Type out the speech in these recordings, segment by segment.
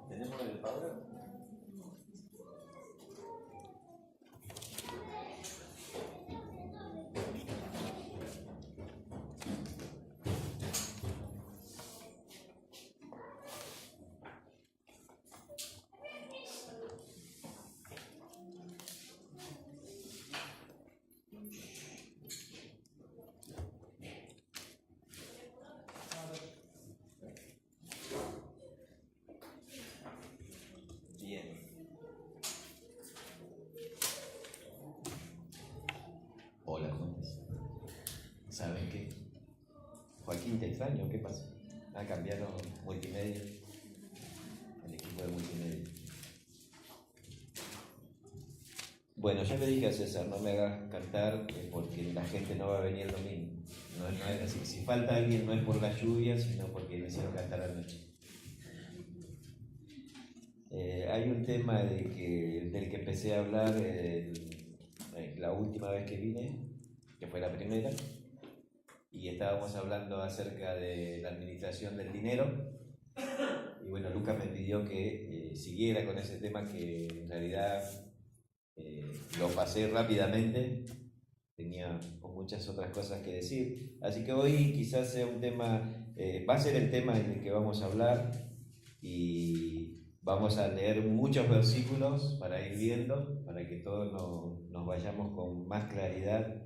¿Tenemos el Pablo? Bien. Hola, Juanes. ¿Saben qué? Joaquín, te extraño, ¿qué pasa? Cambiaron multimedia, el equipo de multimedia. Bueno, ya le dije a César, no me hagas cantar porque la gente no va a venir el domingo. No es así. Si falta alguien no es por la lluvia, sino porque me hicieron cantar anoche. Hay un tema del que empecé a hablar la última vez que vine, que fue la primera, y estábamos hablando acerca de la administración del dinero. Y bueno, Lucas me pidió que siguiera con ese tema que en realidad lo pasé rápidamente, tenía muchas otras cosas que decir. Así que hoy quizás sea un tema, va a ser el tema en el que vamos a hablar y vamos a leer muchos versículos para ir viendo, para que todos nos vayamos con más claridad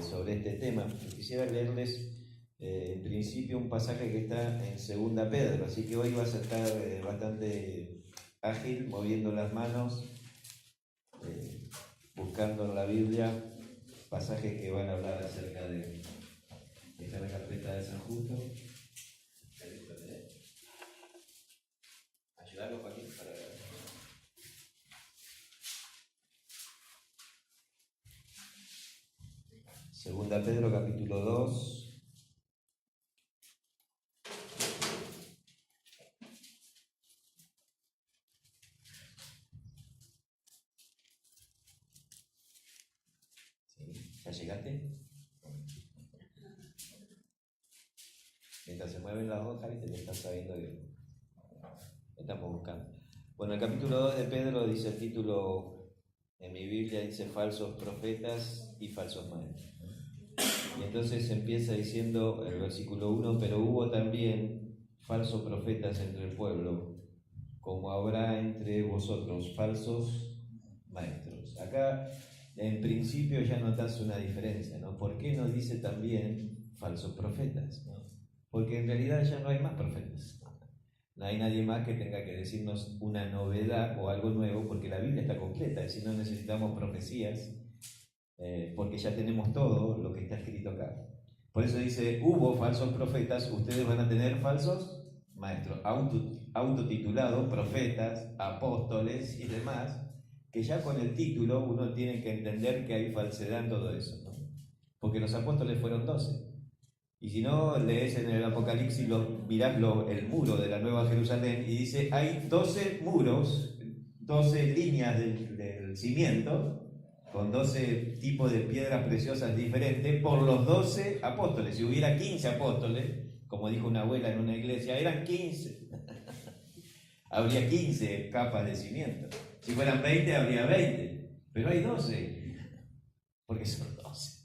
sobre este tema. Yo quisiera leerles en principio un pasaje que está en 2 Pedro, así que hoy vas a estar bastante ágil, moviendo las manos, buscando en la Biblia pasajes que van a hablar acerca de esta carpeta de San Justo. Ayudarlo, Joaquín, para ver. Segunda Pedro, capítulo 2. ¿Ya llegaste? Mientras se mueven las hojas, ¿viste? Ya estás sabiendo que estamos buscando. Bueno, el capítulo 2 de Pedro dice el título, en mi Biblia dice falsos profetas y falsos maestros. Y entonces empieza diciendo el versículo 1, pero hubo también falsos profetas entre el pueblo, como habrá entre vosotros falsos maestros. Acá en principio ya notas una diferencia, ¿no? ¿Por qué no dice también falsos profetas? ¿No? Porque en realidad ya no hay más profetas. No hay nadie más que tenga que decirnos una novedad o algo nuevo, porque la Biblia está completa, es decir, no necesitamos profecías, porque ya tenemos todo lo que está escrito acá. Por eso dice, hubo falsos profetas, ustedes van a tener falsos maestros, autotitulados, profetas, apóstoles y demás, que ya con el título uno tiene que entender que hay falsedad en todo eso, ¿no? Porque los apóstoles fueron 12. Y si no, lees en el Apocalipsis, mirás el muro de la Nueva Jerusalén y dice, hay 12 muros, 12 líneas del cimiento, con 12 tipos de piedras preciosas diferentes, por los 12 apóstoles. Si hubiera 15 apóstoles, como dijo una abuela en una iglesia, eran 15. Habría 15 capas de cimiento. Si fueran 20, habría 20. Pero hay 12, porque son 12.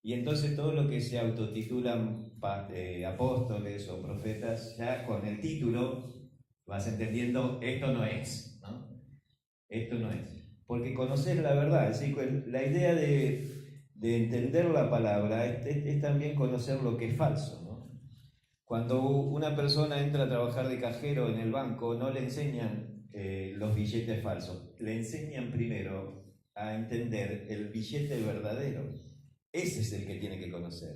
Y entonces todo lo que se autotitulan apóstoles o profetas, ya con el título vas entendiendo, esto no es, ¿no? Esto no es. Porque conocer la verdad, es decir, la idea de entender la palabra es también conocer lo que es falso, ¿no? Cuando una persona entra a trabajar de cajero en el banco, no le enseñan los billetes falsos, le enseñan primero a entender el billete verdadero. Ese es el que tiene que conocer.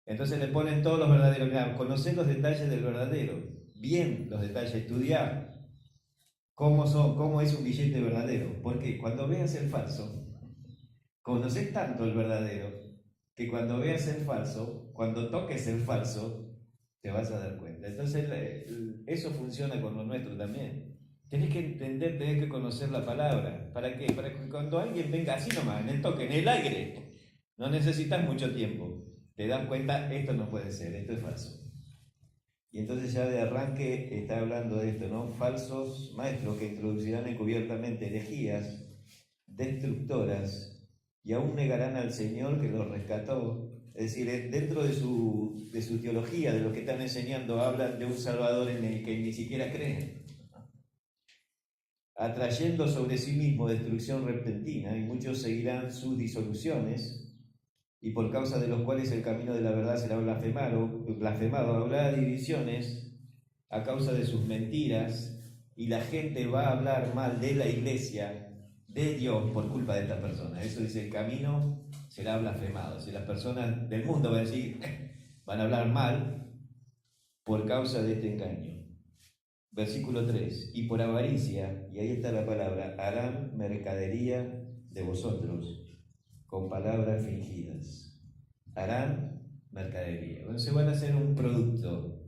Entonces le ponen todos los verdaderos. Mirá, conocer los detalles del verdadero. Bien los detalles, estudiar cómo es un billete verdadero. Porque cuando veas el falso, conoces tanto el verdadero, que cuando veas el falso, cuando toques el falso, te vas a dar cuenta. Entonces eso funciona con lo nuestro también. Tenés que entender, tenés que conocer la palabra. ¿Para qué? Para que cuando alguien venga así nomás, en el toque, en el aire, no necesitas mucho tiempo. te das cuenta, esto no puede ser, esto es falso. Y entonces ya de arranque está hablando de esto, ¿no? Falsos maestros que introducirán encubiertamente herejías destructoras y aún negarán al Señor que los rescató. Es decir, dentro de su teología, de lo que están enseñando, hablan de un Salvador en el que ni siquiera creen, atrayendo sobre sí mismo destrucción repentina, y muchos seguirán sus disoluciones, y por causa de los cuales el camino de la verdad será blasfemado. Habrá divisiones a causa de sus mentiras, y la gente va a hablar mal de la iglesia, de Dios, por culpa de esta persona. Eso dice, el camino será blasfemado. Si las personas del mundo van a decir, van a hablar mal por causa de este engaño. Versículo 3, y por avaricia, y ahí está la palabra, harán mercadería de vosotros con palabras fingidas. Harán mercadería. Entonces van a ser un producto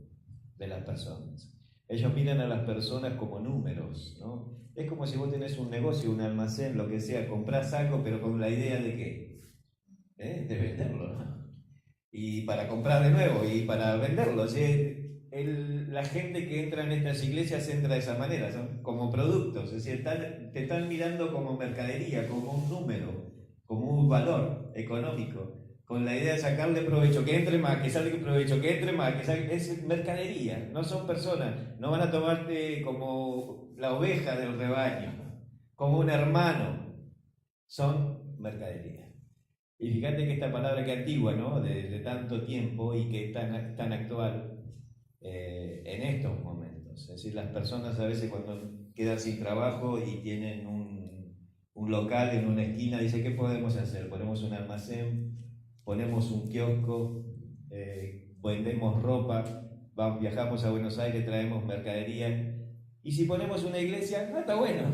de las personas. Ellos miran a las personas como números, ¿no? Es como si vos tenés un negocio, un almacén, lo que sea, comprás algo, pero con la idea de ¿qué? De venderlo, ¿no? Y para comprar de nuevo y para venderlo. ¿Sí? La gente que entra en estas iglesias entra de esa manera, son como productos, es decir, te están mirando como mercadería, como un número, como un valor económico, con la idea de sacarle provecho, que entre más, que salga provecho, que entre más, que salga, es mercadería, no son personas, no van a tomarte como la oveja del rebaño, como un hermano, son mercadería. Y fíjate que esta palabra que es antigua, ¿no? De tanto tiempo y que es tan actual en estos momentos. Es decir, las personas a veces cuando quedan sin trabajo y tienen un local en una esquina, dicen, ¿qué podemos hacer? Ponemos un almacén, ponemos un kiosco, vendemos ropa, viajamos a Buenos Aires, traemos mercadería. Y si ponemos una iglesia, está bueno.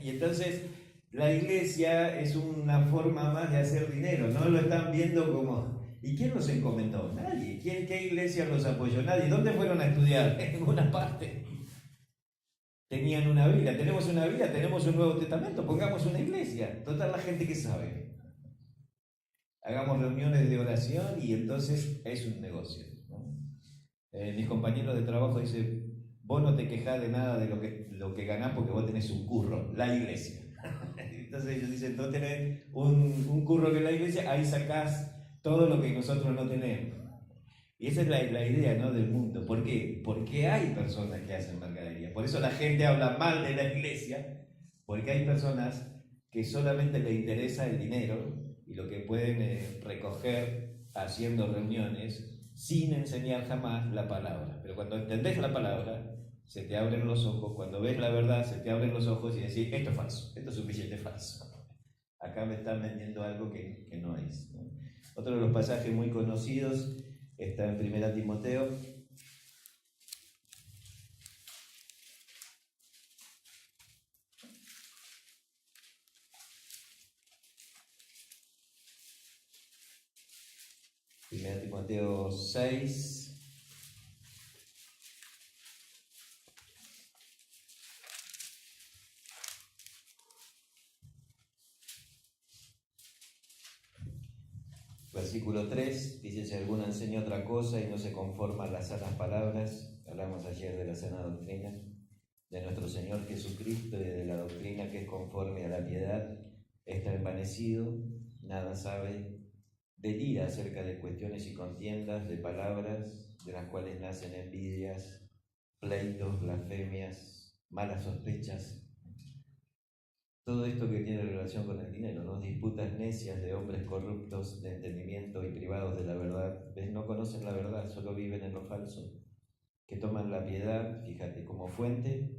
Y entonces la iglesia es una forma más de hacer dinero, no lo están viendo como... ¿Y quién los encomendó? Nadie. ¿Qué iglesia los apoyó? Nadie. ¿Dónde fueron a estudiar? En ninguna parte. Tenían una Biblia. Tenemos una Biblia, tenemos un Nuevo Testamento, pongamos una iglesia. Total, la gente que sabe. Hagamos reuniones de oración y entonces es un negocio, ¿no? Mis compañeros de trabajo dicen, vos no te quejás de nada de lo que ganás porque vos tenés un curro, la iglesia. Entonces ellos dicen, no tenés un curro que la iglesia, ahí sacás todo lo que nosotros no tenemos. Y esa es la idea, ¿no? Del mundo. ¿Por qué? Porque hay personas que hacen mercadería. Por eso la gente habla mal de la iglesia, porque hay personas que solamente les interesa el dinero y lo que pueden recoger haciendo reuniones sin enseñar jamás la palabra. Pero cuando entendés la palabra, se te abren los ojos. Cuando ves la verdad, se te abren los ojos y decís, esto es falso, esto es un billete falso. Acá me están vendiendo algo que no es, ¿no? Otro de los pasajes muy conocidos está en 1 Timoteo. Primera Timoteo 6. Versículo 3, dice, si alguno enseña otra cosa y no se conforma a las sanas palabras, hablamos ayer de la sana doctrina, de nuestro Señor Jesucristo y de la doctrina que es conforme a la piedad, está envanecido, nada sabe, delira acerca de cuestiones y contiendas, de palabras, de las cuales nacen envidias, pleitos, blasfemias, malas sospechas. Todo esto que tiene relación con el dinero, ¿no? Disputas necias de hombres corruptos de entendimiento y privados de la verdad. ¿Ves? No conocen la verdad, solo viven en lo falso. Que toman la piedad, fíjate, como fuente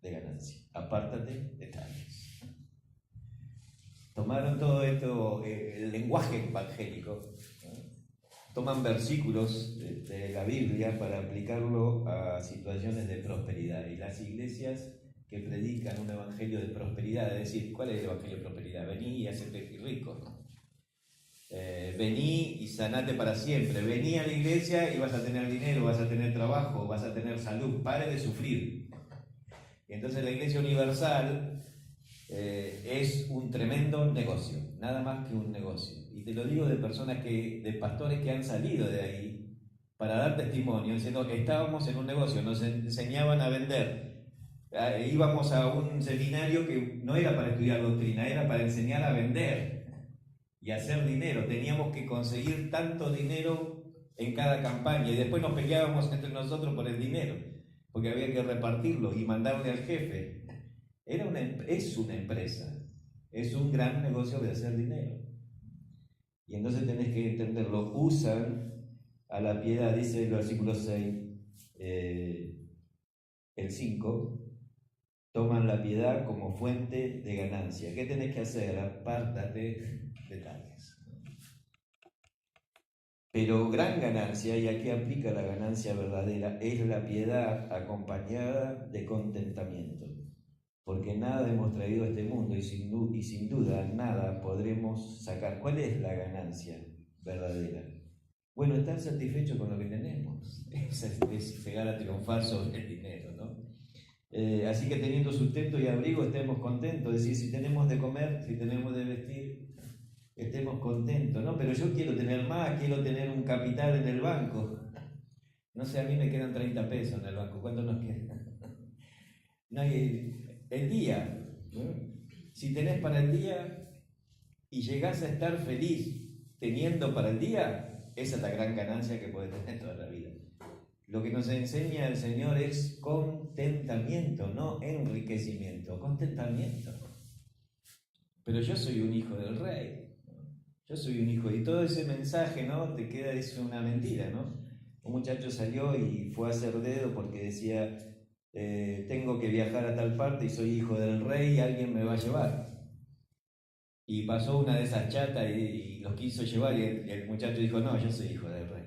de ganancia. Apártate de tales. Tomaron todo esto, el lenguaje evangélico, ¿no? Toman versículos de la Biblia para aplicarlo a situaciones de prosperidad. Y las iglesias que predican un evangelio de prosperidad, es decir, ¿cuál es el evangelio de prosperidad? Vení y hacete rico, ¿no? Vení y sanate para siempre. Vení a la iglesia y vas a tener dinero, vas a tener trabajo, vas a tener salud. Pare de sufrir. Y entonces la iglesia universal es un tremendo negocio, nada más que un negocio. Y te lo digo de personas de pastores que han salido de ahí para dar testimonio, diciendo que estábamos en un negocio, nos enseñaban a vender. Íbamos a un seminario que no era para estudiar doctrina, era para enseñar a vender y hacer dinero. Teníamos que conseguir tanto dinero en cada campaña y después nos peleábamos entre nosotros por el dinero, porque había que repartirlo y mandarle al jefe. Es una empresa, es un gran negocio de hacer dinero. Y entonces tenés que entenderlo. Usan a la piedad, dice el versículo 6, el 5, toman la piedad como fuente de ganancia. ¿Qué tenés que hacer? Apártate de tales. Pero gran ganancia, y aquí aplica la ganancia verdadera, es la piedad acompañada de contentamiento. Porque nada hemos traído a este mundo y sin duda nada podremos sacar. ¿Cuál es la ganancia verdadera? Bueno, estar satisfecho con lo que tenemos. Es llegar a triunfar sobre el dinero, ¿no? Así que teniendo sustento y abrigo estemos contentos. Es decir, si tenemos de comer, si tenemos de vestir, estemos contentos, ¿no? Pero yo quiero tener más, quiero tener un capital en el banco. No sé, a mí me quedan 30 pesos en el banco. ¿Cuánto nos queda? No hay... El día, ¿no? Si tenés para el día y llegás a estar feliz teniendo para el día, esa es la gran ganancia que podés tener toda la vida. Lo que nos enseña el Señor es contentamiento, no enriquecimiento, contentamiento. Pero yo soy un hijo del Rey, ¿no? Yo soy un hijo, y todo ese mensaje, ¿no? Te queda, es una mentira, ¿no? Un muchacho salió y fue a hacer dedo porque decía... tengo que viajar a tal parte y soy hijo del rey y alguien me va a llevar. Y pasó una de esas chatas y los quiso llevar y el muchacho dijo, no, yo soy hijo del rey.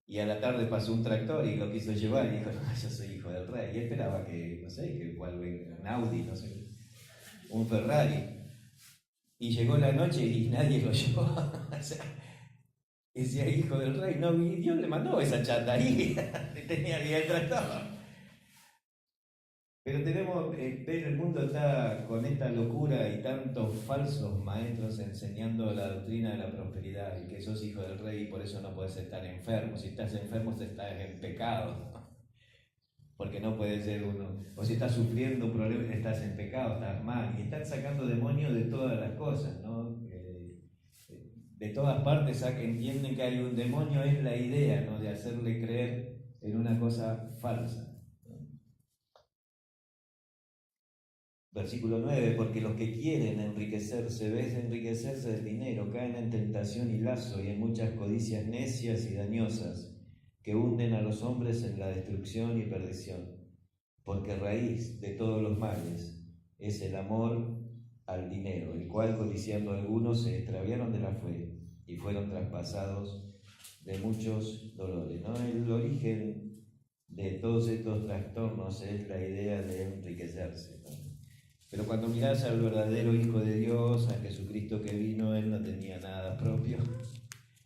Y a la tarde pasó un tractor y lo quiso llevar y dijo, no, yo soy hijo del rey. Y esperaba que, no sé, que cual venga, un Audi, no sé, un Ferrari. Y llegó la noche y nadie lo llevó. O sea, decía hijo del rey, no, y Dios le mandó esa chata ahí, tenía que ir al tractor. Pero pero el mundo está con esta locura y tantos falsos maestros enseñando la doctrina de la prosperidad y que sos hijo del rey y por eso no podés estar enfermo. Si estás enfermo, estás en pecado, porque no puede ser uno. O si estás sufriendo problemas, estás en pecado, estás mal. Y están sacando demonios de todas las cosas, ¿no? De todas partes entienden que hay un demonio, es la idea, ¿no? De hacerle creer en una cosa falsa. Versículo 9, porque los que quieren enriquecerse, ves enriquecerse del dinero, caen en tentación y lazo y en muchas codicias necias y dañosas que hunden a los hombres en la destrucción y perdición. Porque raíz de todos los males es el amor al dinero, el cual codiciando algunos se extraviaron de la fe y fueron traspasados de muchos dolores, ¿no? El origen de todos estos trastornos es la idea de enriquecerse, ¿no? Pero cuando mirás al verdadero Hijo de Dios, a Jesucristo que vino, Él no tenía nada propio.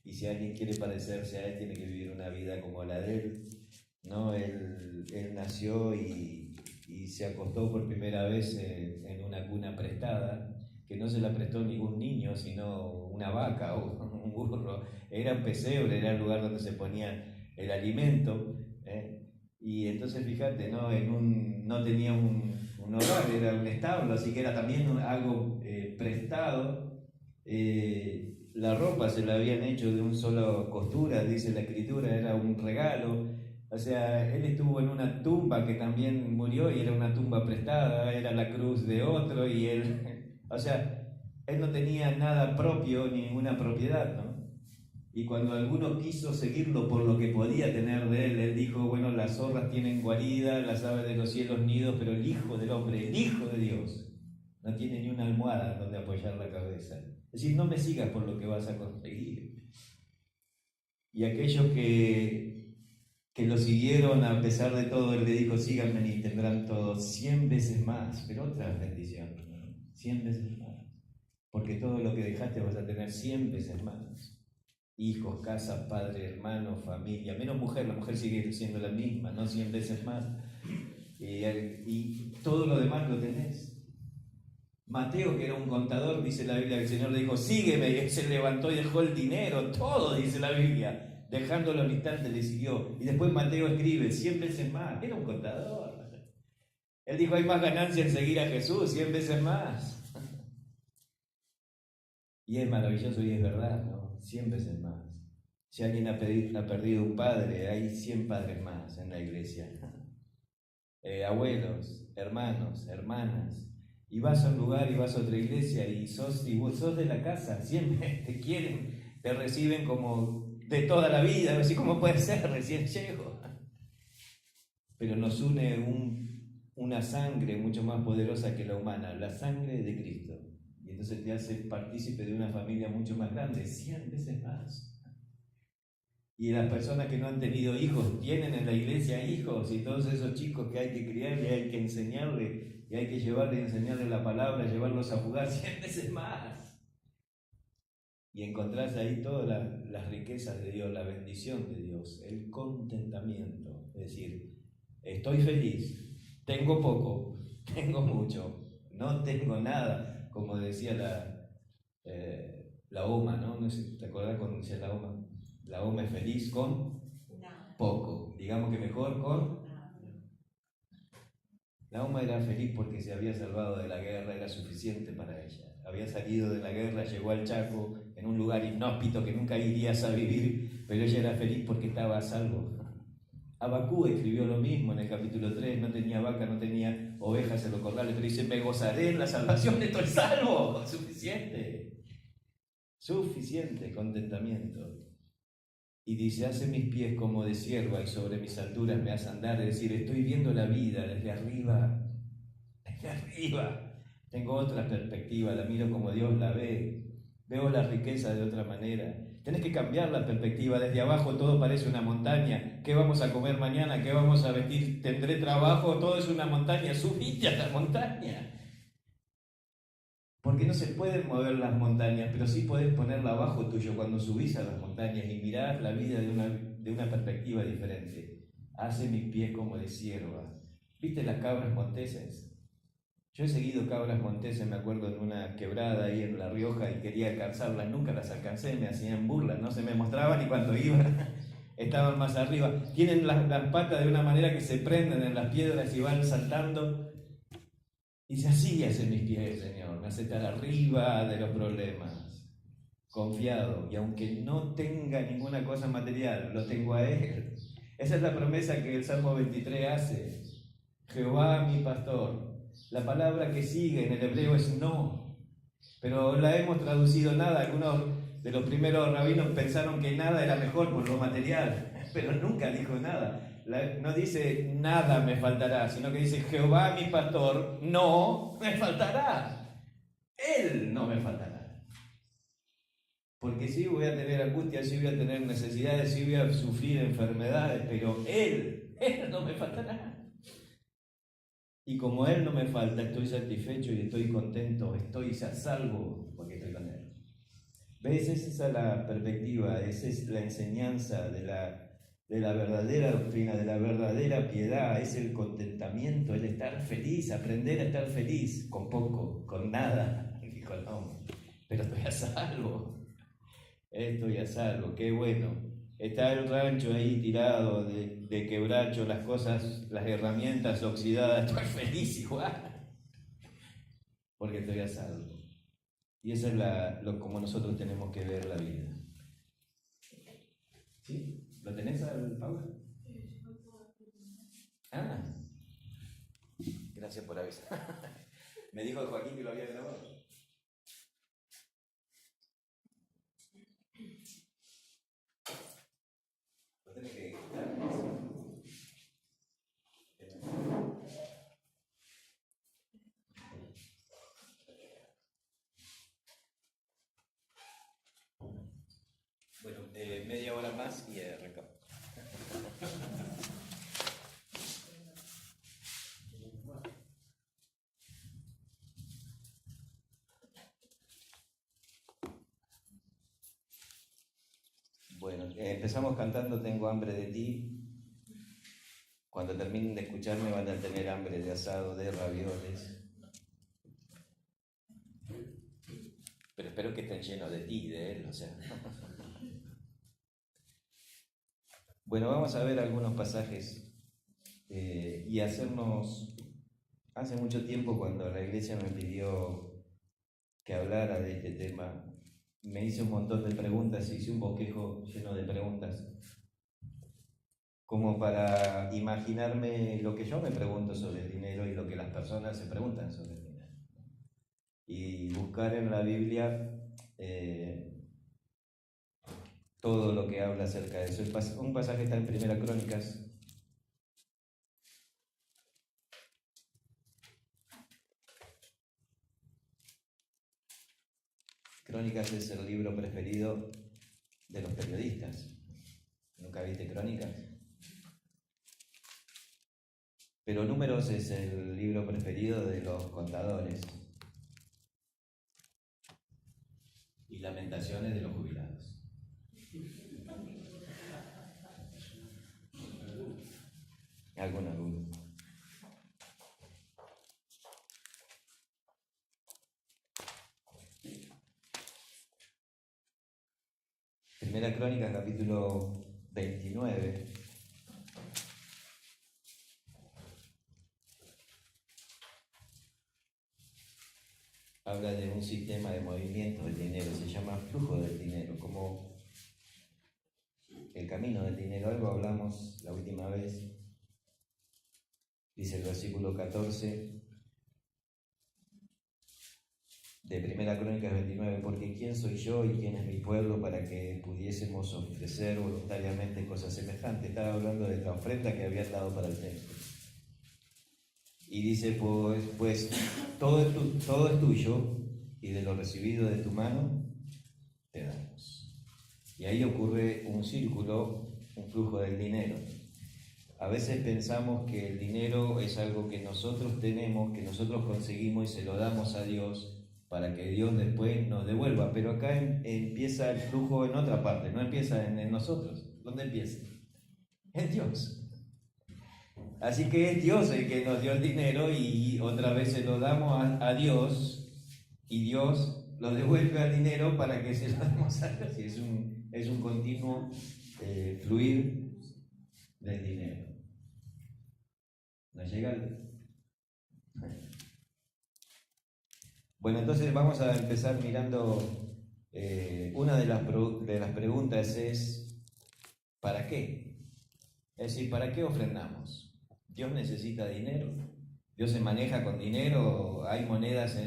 Y si alguien quiere parecerse a Él, tiene que vivir una vida como la de Él, ¿no? Él nació y se acostó por primera vez en una cuna prestada, que no se la prestó ningún niño, sino una vaca o un burro. Era un pesebre, era el lugar donde se ponía el alimento, ¿eh? Y entonces fíjate, ¿no? No tenía un hogar, era un establo, así que era también algo prestado. La ropa se la habían hecho de una sola costura, dice la escritura, era un regalo. O sea, él estuvo en una tumba que también murió y era una tumba prestada, era la cruz de otro y él, o sea, él no tenía nada propio, ninguna propiedad, ¿no? Y cuando alguno quiso seguirlo por lo que podía tener de él, él dijo, bueno, las zorras tienen guarida, las aves de los cielos nidos, pero el Hijo del Hombre, el Hijo de Dios, no tiene ni una almohada donde apoyar la cabeza. Es decir, no me sigas por lo que vas a conseguir. Y aquellos que lo siguieron a pesar de todo, él le dijo, síganme y tendrán todo 100 veces más, pero otra bendición, ¿no? 100 veces más. Porque todo lo que dejaste vas a tener 100 veces más. Hijos, casa, padre, hermano, familia, menos mujer, la mujer sigue siendo la misma, no 100 veces más. Y todo lo demás lo tenés. Mateo, que era un contador, dice la Biblia, que el Señor le dijo, sígueme, y él se levantó y dejó el dinero, todo, dice la Biblia. Dejándolo al instante le siguió. Y después Mateo escribe, 100 veces más. Era un contador. Él dijo, hay más ganancia en seguir a Jesús, 100 veces más. Y es maravilloso y es verdad, ¿no? 100 veces más. Si alguien ha perdido un padre, hay 100 padres más en la iglesia. Abuelos, hermanos, hermanas. Y vas a un lugar y vas a otra iglesia y vos sos de la casa, siempre te quieren, te reciben como de toda la vida, así como puede ser, recién llego. Pero nos une una sangre mucho más poderosa que la humana, la sangre de Cristo. Y entonces te hace partícipe de una familia mucho más grande, 100 veces más. Y las personas que no han tenido hijos, tienen en la iglesia hijos, y todos esos chicos que hay que criar y hay que enseñarle, y hay que llevarle y enseñarle la palabra, llevarlos a jugar 100 veces más. Y encontrás ahí todas las riquezas de Dios, la bendición de Dios, el contentamiento. Es decir, estoy feliz, tengo poco, tengo mucho, no tengo nada, como decía la OMA, ¿no? No sé, ¿te acuerdas cuando decía la OMA? La OMA es feliz con poco, digamos que mejor con... La OMA era feliz porque se había salvado de la guerra, era suficiente para ella. Había salido de la guerra, llegó al Chaco, en un lugar inhóspito que nunca irías a vivir, pero ella era feliz porque estaba a salvo. Abacú escribió lo mismo en el capítulo 3, no tenía vaca, no tenía ovejas en los corrales, pero dice, me gozaré en la salvación, estoy salvo, suficiente contentamiento. Y dice, hace mis pies como de sierva y sobre mis alturas me hace andar, es decir, estoy viendo la vida desde arriba, tengo otra perspectiva, la miro como Dios la ve, veo la riqueza de otra manera. Tenés que cambiar la perspectiva, desde abajo todo parece una montaña. ¿Qué vamos a comer mañana? ¿Qué vamos a vestir? ¿Tendré trabajo? Todo es una montaña, subite a la montaña. Porque no se pueden mover las montañas, pero sí podés ponerla abajo tuyo cuando subís a las montañas y mirás la vida de una perspectiva diferente. Hace mis pies como de sierva. ¿Viste las cabras monteses? Yo he seguido cabras monteses, me acuerdo, en una quebrada ahí en La Rioja y quería alcanzarlas, nunca las alcancé, me hacían burlas, no se me mostraban y cuando iban estaban más arriba. Tienen las patas de una manera que se prenden en las piedras y van saltando. Y dice, así hacen mis pies, Señor, me hace estar arriba de los problemas, confiado, y aunque no tenga ninguna cosa material, lo tengo a Él. Esa es la promesa que el Salmo 23 hace. Jehová mi pastor. La palabra que sigue en el hebreo es no, pero la hemos traducido nada. Algunos de los primeros rabinos pensaron que nada era mejor por lo material, pero nunca dijo nada. No dice nada me faltará, sino que dice Jehová mi pastor, no me faltará. Él no me faltará. Porque sí voy a tener angustia, sí voy a tener necesidades, sí voy a sufrir enfermedades, pero Él no me faltará. Y como Él no me falta, estoy satisfecho y estoy contento, estoy a salvo porque estoy con Él. ¿Ves? Esa es la perspectiva, esa es la enseñanza de la verdadera doctrina, de la verdadera piedad, es el contentamiento, el estar feliz, aprender a estar feliz con poco, con nada, con no, pero estoy a salvo, qué bueno. Está el rancho ahí tirado de quebracho, las cosas, las herramientas oxidadas, estoy feliz igual, porque estoy a salvo. Y eso es como nosotros tenemos que ver la vida. ¿Sí? ¿Lo tenés, Paula? Ah, gracias por avisar. Me dijo Joaquín que lo había grabado. Lo tenés que quitar. Bueno, media hora más y arrancamos. Bueno, empezamos cantando Tengo hambre de ti. Cuando terminen de escucharme van a tener hambre de asado, de ravioles. pero espero que estén llenos de ti, de él, o sea. Bueno, vamos a ver algunos pasajes y hacernos... Hace mucho tiempo cuando la iglesia me pidió que hablara de este tema, me hice un montón de preguntas, hice un bosquejo lleno de preguntas, como para imaginarme lo que yo me pregunto sobre el dinero y lo que las personas se preguntan sobre el dinero. Y buscar en la Biblia todo lo que habla acerca de eso. Un pasaje está en Primera Crónicas. Crónicas es el libro preferido de los periodistas. ¿Nunca viste Crónicas? Pero Números es el libro preferido de los contadores. Y Lamentaciones de los jubilados. Alguno. Primera Crónica, capítulo 29. Habla de un sistema de movimiento del dinero, se llama flujo del dinero, como el camino del dinero. Algo hablamos la última vez. Dice el versículo 14 de Primera Crónica 29, porque ¿quién soy yo y quién es mi pueblo para que pudiésemos ofrecer voluntariamente cosas semejantes? Estaba hablando de la ofrenda que habían dado para el templo. Y dice, pues todo es tuyo, y de lo recibido de tu mano te damos. Y ahí ocurre un círculo, un flujo del dinero. A veces pensamos que el dinero es algo que nosotros tenemos, que nosotros conseguimos y se lo damos a Dios para que Dios después nos devuelva. Pero acá empieza el flujo en otra parte, no empieza en nosotros. ¿Dónde empieza? En Dios. Así que es Dios el que nos dio el dinero y otra vez se lo damos a Dios y Dios lo devuelve al dinero para que se lo demos a Dios. Y es un continuo fluir del dinero. ¿Nos llega? Bueno, entonces vamos a empezar mirando, una de las preguntas es, ¿para qué? Es decir, ¿para qué ofrendamos? ¿Dios necesita dinero? ¿Dios se maneja con dinero? ¿Hay monedas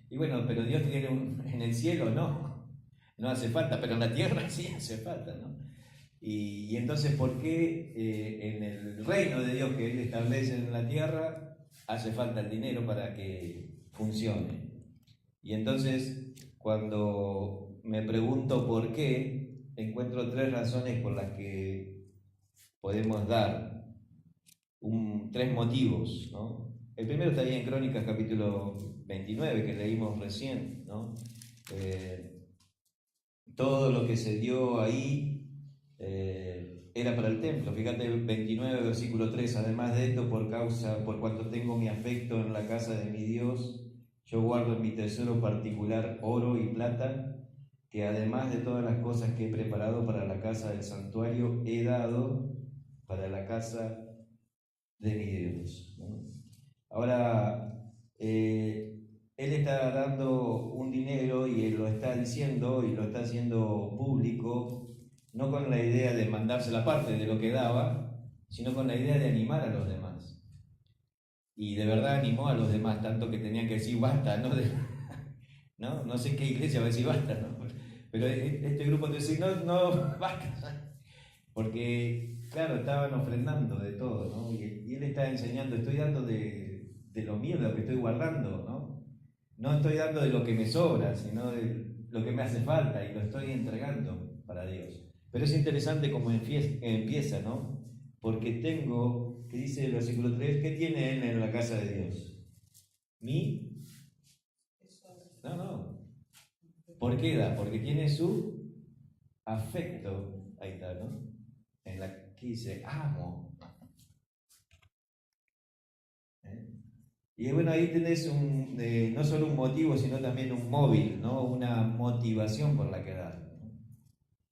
y bueno, pero Dios tiene en el cielo no hace falta, pero en la tierra sí hace falta, ¿no? Y entonces, ¿por qué en el reino de Dios que Él establece en la tierra hace falta el dinero para que funcione? Y entonces, cuando me pregunto por qué, encuentro 3 razones por las que podemos dar 3 motivos, ¿no? El primero está ahí en Crónicas capítulo 29 que leímos recién, ¿no? Todo lo que se dio ahí era para el templo. Fíjate 29 versículo 3, además de esto, por cuanto tengo mi afecto en la casa de mi Dios, yo guardo en mi tesoro particular oro y plata, que además de todas las cosas que he preparado para la casa del santuario, he dado para la casa de mi Dios, ¿no? Ahora, Él está dando un dinero y Él lo está diciendo y lo está haciendo público, no con la idea de mandarse la parte de lo que daba, sino con la idea de animar a los demás. Y de verdad animó a los demás, tanto que tenían que decir basta, ¿no? No sé qué iglesia va a decir basta, ¿no? Pero este grupo te dice, no, basta. Porque, claro, estaban ofrendando de todo, ¿no? Y Él está enseñando, estoy dando de lo mío, de lo que estoy guardando, ¿no? No estoy dando de lo que me sobra, sino de lo que me hace falta y lo estoy entregando para Dios. Pero es interesante cómo empieza, ¿no? Porque tengo, que dice el versículo 3, ¿qué tiene Él en la casa de Dios? ¿Mi? No. ¿Por qué da? Porque tiene su afecto, ahí está, ¿no? En la que dice, amo. Y bueno, ahí tenés no solo un motivo, sino también un móvil, ¿no? Una motivación por la que dar.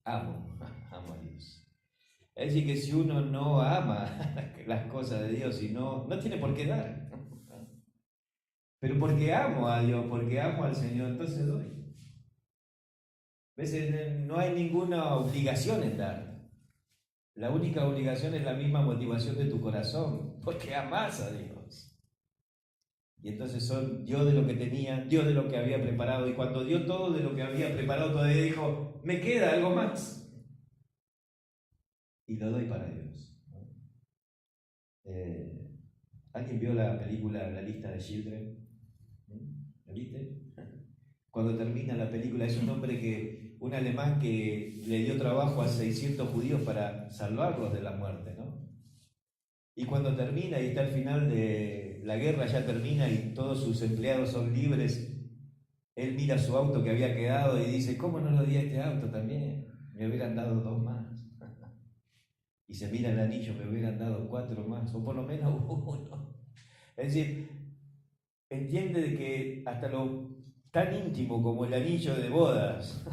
Amo, amo a Dios. Es decir, que si uno no ama las cosas de Dios y no tiene por qué dar. Pero porque amo a Dios, porque amo al Señor, entonces doy. A veces no hay ninguna obligación en dar. La única obligación es la misma motivación de tu corazón, porque amas a Dios. Y entonces dio de lo que tenía, dio de lo que había preparado, y cuando dio todo de lo que había preparado, todavía dijo, me queda algo más. Y lo doy para Dios. ¿Alguien vio la película La lista de Schindler? ¿La viste? Cuando termina la película, es un alemán que le dio trabajo a 600 judíos para salvarlos de la muerte, ¿no? Y cuando termina y está al final de la guerra, ya termina y todos sus empleados son libres, él mira su auto que había quedado y dice, ¿cómo no lo di a este auto también? Me hubieran dado 2 más. Y se mira el anillo, me hubieran dado 4 más, o por lo menos uno. Es decir, entiende de que hasta lo tan íntimo como el anillo de bodas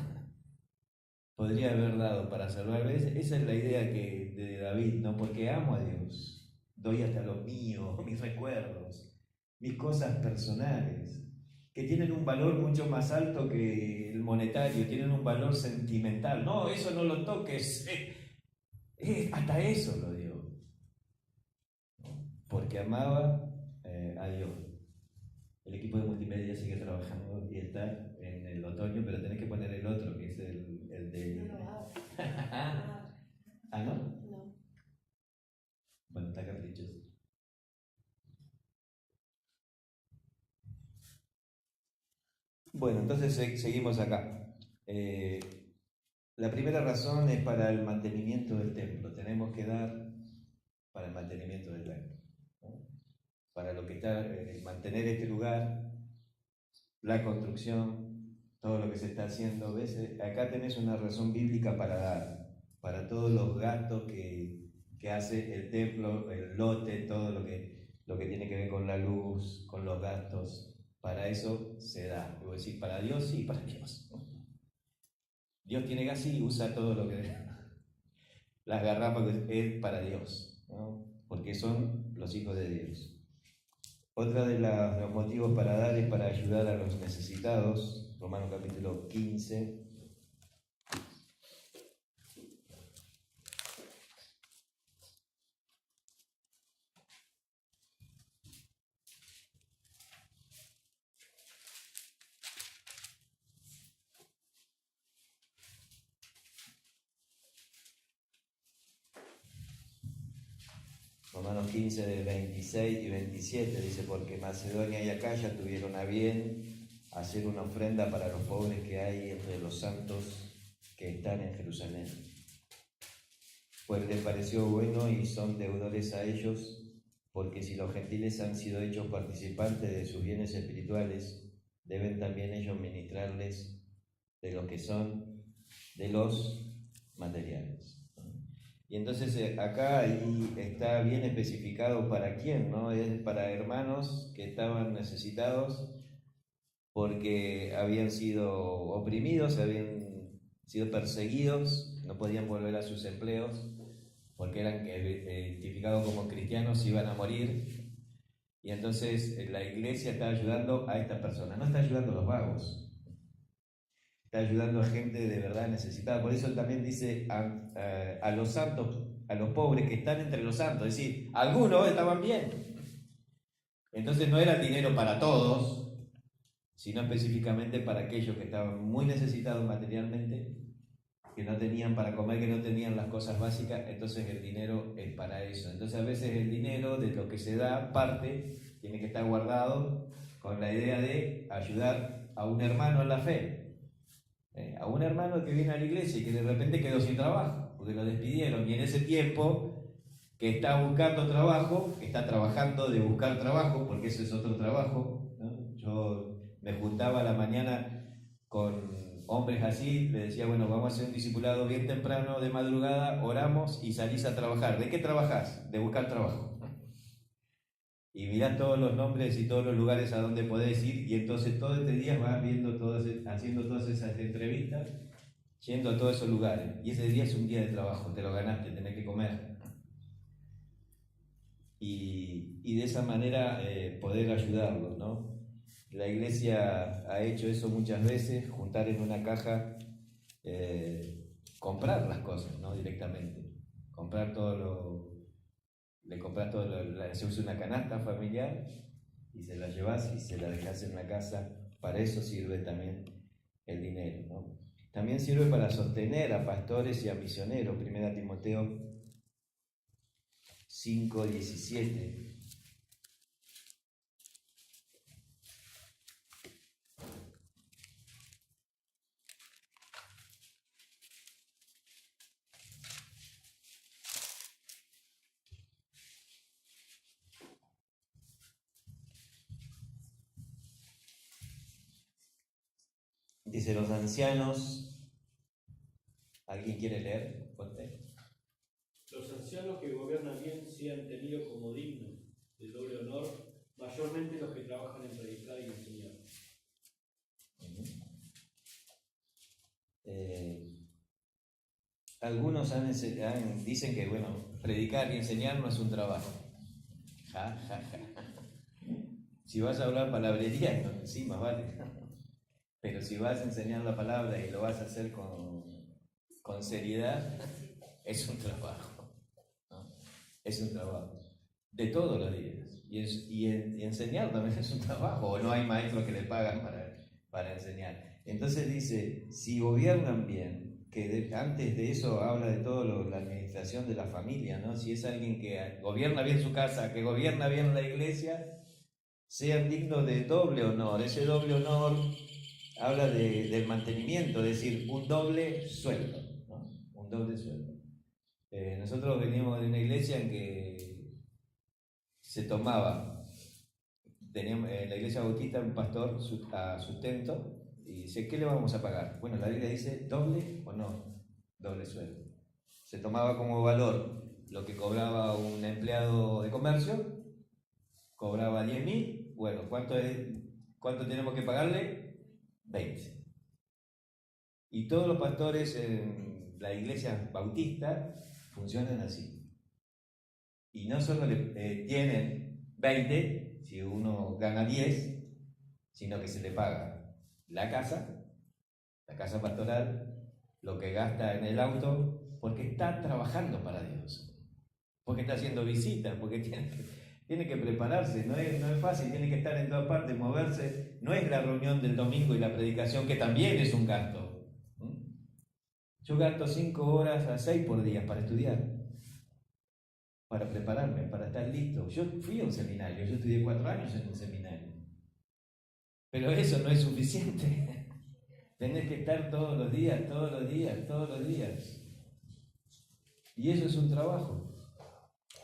podría haber dado para salvar. Esa es la idea de David, ¿no? Porque amo a Dios. Doy hasta lo mío, mis recuerdos, mis cosas personales, que tienen un valor mucho más alto que el monetario, tienen un valor sentimental. No, eso no lo toques. Hasta eso lo dio. Porque amaba a Dios. El equipo de multimedia sigue trabajando y está en el otoño, pero tenés que poner el otro, que es el de... ¿Ah, no? No. Bueno, está caprichoso. Bueno, entonces seguimos acá. La primera razón es para el mantenimiento del templo. Tenemos que dar para el mantenimiento del templo, ¿no? Para lo que está, mantener este lugar, la construcción, todo lo que se está haciendo. ¿Ves? Acá tenés una razón bíblica para dar, para todos los gastos que hace el templo, el lote, todo lo que tiene que ver con la luz, con los gastos. Para eso se da. Debo decir, para Dios sí, para Dios. Dios tiene gas y usa todo lo que... Las garrafas es para Dios, ¿no? Porque son los hijos de Dios. Otra de los motivos para dar es para ayudar a los necesitados. Romanos capítulo 15. Romanos 15, de 26 y 27 dice, porque Macedonia y Acaya tuvieron a bien hacer una ofrenda para los pobres que hay entre los santos que están en Jerusalén. Pues les pareció bueno y son deudores a ellos, porque si los gentiles han sido hechos participantes de sus bienes espirituales, deben también ellos ministrarles de lo que son de los materiales. Y entonces acá ahí está bien especificado para quién, ¿no? Es para hermanos que estaban necesitados porque habían sido oprimidos, habían sido perseguidos, no podían volver a sus empleos porque eran identificados como cristianos, iban a morir. Y entonces la iglesia está ayudando a estas personas, no está ayudando a los vagos. Está ayudando a gente de verdad necesitada. Por eso él también dice a los santos, a los pobres que están entre los santos. Es decir, algunos estaban bien. Entonces no era dinero para todos, sino específicamente para aquellos que estaban muy necesitados materialmente, que no tenían para comer, que no tenían las cosas básicas. Entonces el dinero es para eso. Entonces a veces el dinero de lo que se da, parte, tiene que estar guardado con la idea de ayudar a un hermano en la fe. A un hermano que viene a la iglesia y que de repente quedó sin trabajo, porque lo despidieron, y en ese tiempo que está buscando trabajo, que está trabajando de buscar trabajo, porque eso es otro trabajo, ¿no? Yo me juntaba a la mañana con hombres así, le decía, bueno, vamos a hacer un discipulado bien temprano, de madrugada, oramos y salís a trabajar. ¿De qué trabajás? De buscar trabajo. y mirás todos los nombres y todos los lugares a donde podés ir, y entonces todo este día vas viendo haciendo todas esas entrevistas, yendo a todos esos lugares, y ese día es un día de trabajo, te lo ganaste, tenés que comer. Y de esa manera poder ayudarlos, ¿no? La iglesia ha hecho eso muchas veces, juntar en una caja, comprar las cosas, ¿no? Directamente, comprar todo lo, le compras todo se usa una canasta familiar y se la llevas y se la dejas en la casa. Para eso sirve también el dinero, ¿no? También sirve para sostener a pastores y a misioneros. 1 Timoteo 5:17. Dice: los ancianos. ¿Alguien quiere leer? Ponte. Los ancianos que gobiernan bien sean tenidos como dignos de doble honor, mayormente los que trabajan en predicar y enseñar. Algunos dicen que, bueno, predicar y enseñar no es un trabajo. Ja, ja, ja. Si vas a hablar palabrería, no, sí, más vale. Pero si vas a enseñar la palabra y lo vas a hacer con seriedad, es un trabajo, ¿no? Es un trabajo de todos los días. Y enseñar también es un trabajo, o no hay maestros que le pagan para enseñar. Entonces dice, si gobiernan bien, que antes de eso habla de todo la administración de la familia, ¿no? Si es alguien que gobierna bien su casa, que gobierna bien la iglesia, sean dignos de doble honor. Ese doble honor habla del mantenimiento, es decir, un doble sueldo, ¿no? Un doble sueldo. Nosotros venimos de una iglesia en que se tomaba, teníamos en la iglesia bautista un pastor a sustento y dice, ¿qué le vamos a pagar? Bueno, la Biblia dice doble o no, doble sueldo. Se tomaba como valor lo que cobraba un empleado de comercio, cobraba 10.000, bueno, ¿cuánto tenemos que pagarle? 20. Y todos los pastores en la iglesia bautista funcionan así. Y no solo tienen 20, si uno gana 10, sino que se le paga la casa pastoral, lo que gasta en el auto, porque está trabajando para Dios, porque está haciendo visitas, porque tiene que prepararse, no es fácil, tiene que estar en todas partes, moverse, no es la reunión del domingo y la predicación, que también es un gasto. Yo gasto 5 horas a 6 por día para estudiar, para prepararme, para estar listo. Yo fui a un seminario, yo estudié 4 años en un seminario, pero eso no es suficiente. Tenés que estar todos los días, todos los días, todos los días. Y eso es un trabajo.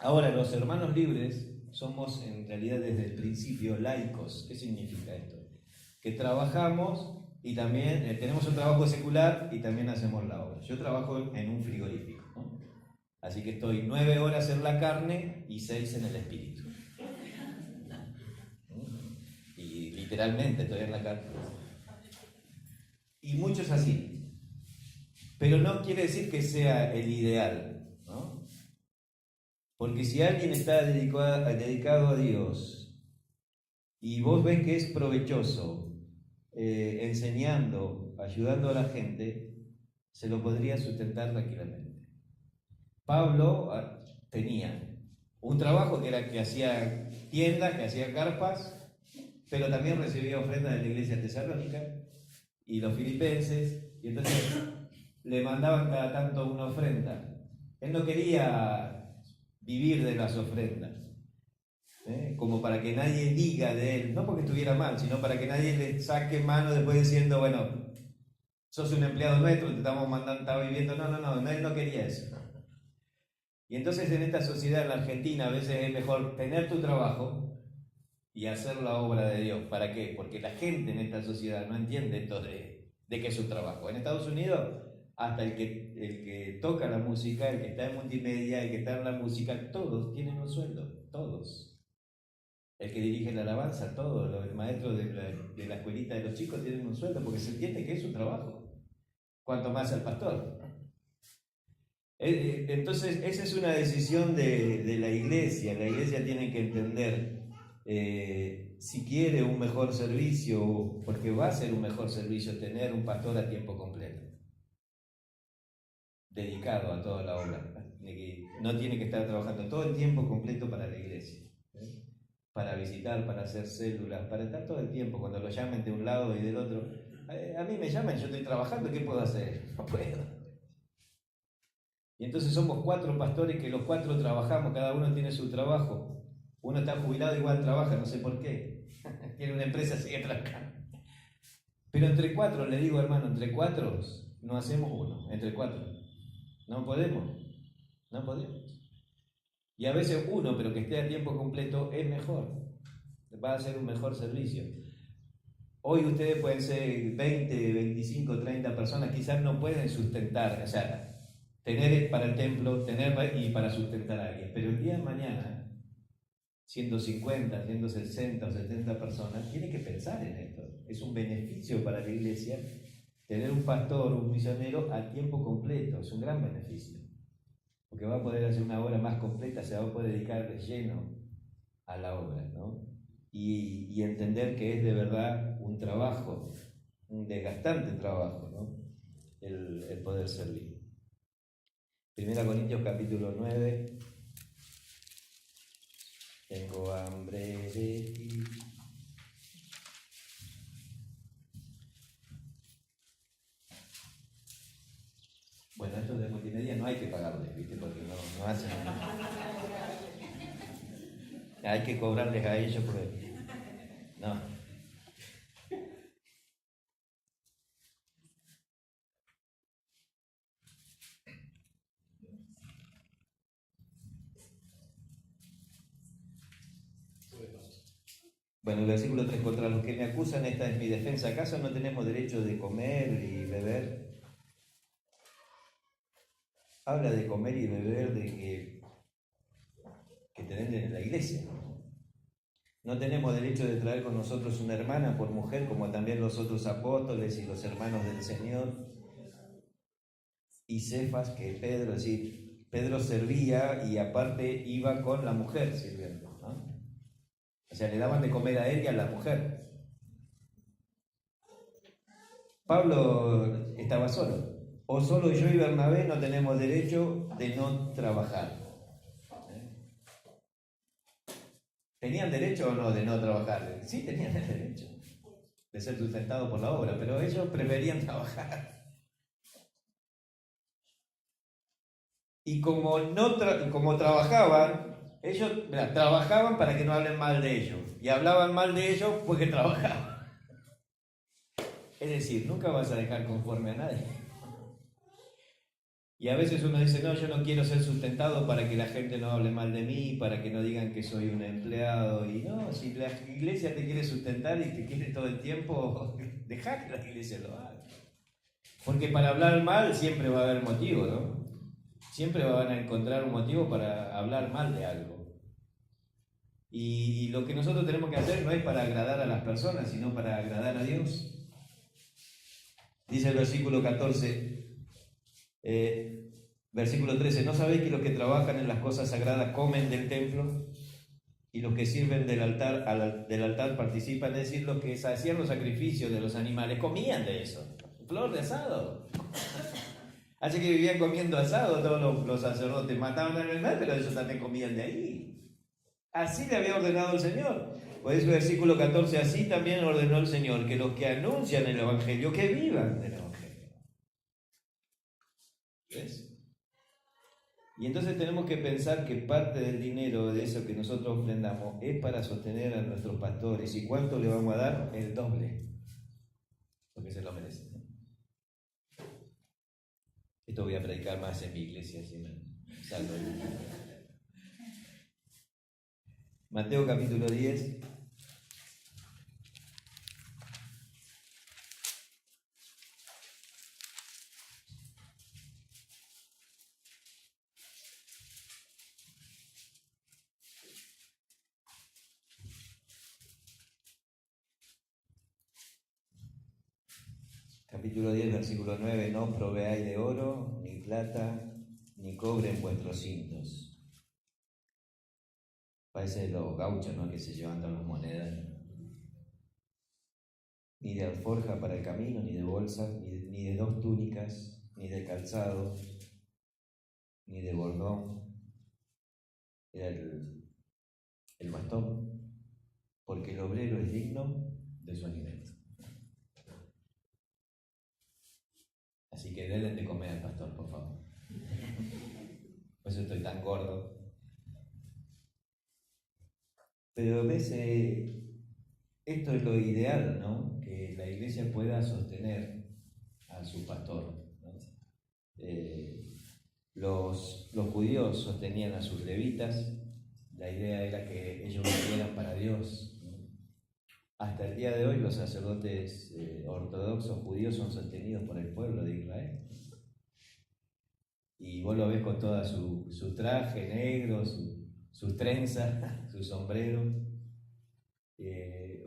Ahora, los hermanos libres somos en realidad desde el principio laicos. ¿Qué significa esto? Que trabajamos y también tenemos un trabajo secular y también hacemos la obra. Yo trabajo en un frigorífico, ¿no? Así que estoy 9 horas en la carne y 6 en el espíritu. Y literalmente estoy en la carne. Y muchos así. Pero no quiere decir que sea el ideal, ¿no? Porque si alguien está dedicado a Dios y vos ves que es provechoso, enseñando, ayudando a la gente, se lo podría sustentar tranquilamente. Pablo tenía un trabajo que era que hacía tiendas, que hacía carpas, pero también recibía ofrendas de la iglesia tesalónica y los filipenses, y entonces le mandaban cada tanto una ofrenda. Él no quería vivir de las ofrendas, como para que nadie diga de él, no porque estuviera mal, sino para que nadie le saque mano después diciendo, bueno, sos un empleado nuestro, te estamos mandando, está viviendo. No, él no quería eso. Y entonces en esta sociedad, en la Argentina, a veces es mejor tener tu trabajo y hacer la obra de Dios. ¿Para qué? Porque la gente en esta sociedad no entiende esto de que es un trabajo. En Estados Unidos, hasta el que toca la música, el que está en multimedia, el que está en la música, todos tienen un sueldo, todos. el que dirige la alabanza, todo, el maestro de la escuelita de los chicos tienen un sueldo porque se entiende que es su trabajo, cuanto más el pastor. Entonces, esa es una decisión de la iglesia. La iglesia tiene que entender si quiere un mejor servicio, porque va a ser un mejor servicio tener un pastor a tiempo completo, dedicado a toda la obra. No tiene que estar trabajando todo el tiempo completo para la iglesia, para visitar, para hacer células, para estar todo el tiempo, cuando lo llamen de un lado y del otro. A mí me llaman, yo estoy trabajando, ¿qué puedo hacer? No puedo. Y entonces somos 4 pastores que los 4 trabajamos, cada uno tiene su trabajo. Uno está jubilado, igual trabaja, no sé por qué. Tiene una empresa, sigue trabajando. Pero entre 4, le digo hermano, entre 4 no hacemos uno, entre 4. No podemos. Y a veces uno, pero que esté a tiempo completo, es mejor. Va a ser un mejor servicio. Hoy ustedes pueden ser 20, 25, 30 personas, quizás no pueden sustentar, o sea, tener para el templo, tener y para sustentar a alguien. Pero el día de mañana, 150, 160 o 70 personas, tiene que pensar en esto. Es un beneficio para la iglesia tener un pastor, un misionero a tiempo completo. Es un gran beneficio. Porque va a poder hacer una obra más completa, se va a poder dedicar de lleno a la obra, ¿no? Y entender que es de verdad un trabajo, un desgastante trabajo, ¿no? El poder servir. 1 Corintios capítulo 9. Tengo hambre de ti. Bueno, estos de multimedia no hay que pagarles, ¿viste? Porque no hacen. Hay que cobrarles a ellos porque. No. Bueno, el versículo 3: contra los que me acusan, esta es mi defensa. ¿Acaso no tenemos derecho de comer y beber? Habla de comer y beber, de que tenemos en la iglesia. No tenemos derecho de traer con nosotros una hermana por mujer, como también los otros apóstoles y los hermanos del Señor. Y Cefas, que Pedro, es decir, Pedro servía y aparte iba con la mujer sirviendo, ¿no? O sea, le daban de comer a él y a la mujer. Pablo estaba solo. O solo yo y Bernabé no tenemos derecho de no trabajar. ¿Tenían derecho o no de no trabajar? Sí, tenían el derecho de ser sustentados por la obra, pero ellos preferían trabajar. Y como trabajaban, ellos trabajaban para que no hablen mal de ellos. Y hablaban mal de ellos porque trabajaban. Es decir, nunca vas a dejar conforme a nadie. Y a veces uno dice, no, yo no quiero ser sustentado para que la gente no hable mal de mí, para que no digan que soy un empleado. Y no, si la iglesia te quiere sustentar y te quiere todo el tiempo, deja que la iglesia lo haga. Porque para hablar mal siempre va a haber motivo, ¿no? Siempre van a encontrar un motivo para hablar mal de algo. Y lo que nosotros tenemos que hacer no es para agradar a las personas, sino para agradar a Dios. Dice el versículo 14, versículo 13, ¿no sabéis que los que trabajan en las cosas sagradas comen del templo? Y los que sirven del altar participan, es decir, los que hacían los sacrificios de los animales, comían de eso, flor de asado. Así que vivían comiendo asado todos los sacerdotes, mataban al animal, pero ellos también comían de ahí. Así le había ordenado el Señor. Pues el versículo 14, así también ordenó el Señor que los que anuncian el Evangelio, que vivan del Evangelio. ¿Ves? Y entonces tenemos que pensar que parte del dinero de eso que nosotros ofrendamos es para sostener a nuestros pastores. ¿Y cuánto le vamos a dar? El doble. Porque se lo merecen. Esto voy a predicar más en mi iglesia, si me salgo. Mateo capítulo 10. capítulo 10, versículo 9, no proveáis de oro, ni plata, ni cobre en vuestros cintos. Parece los gauchos, ¿no?, que se llevan todas las monedas. Ni de alforja para el camino, ni de bolsas, ni de 2 túnicas, ni de calzado, ni de bordón. Era el bastón, porque el obrero es digno de su alimento. Así que denle de comer al pastor, por favor. Por eso estoy tan gordo. Pero ves, esto es lo ideal, ¿no? Que la iglesia pueda sostener a su pastor, ¿no? Los judíos sostenían a sus levitas. La idea era que ellos vivieran para Dios, ¿no? Hasta el día de hoy los sacerdotes ortodoxos judíos son sostenidos por el pueblo de Israel. Y vos lo ves con toda su traje negro, sus trenzas, su sombrero.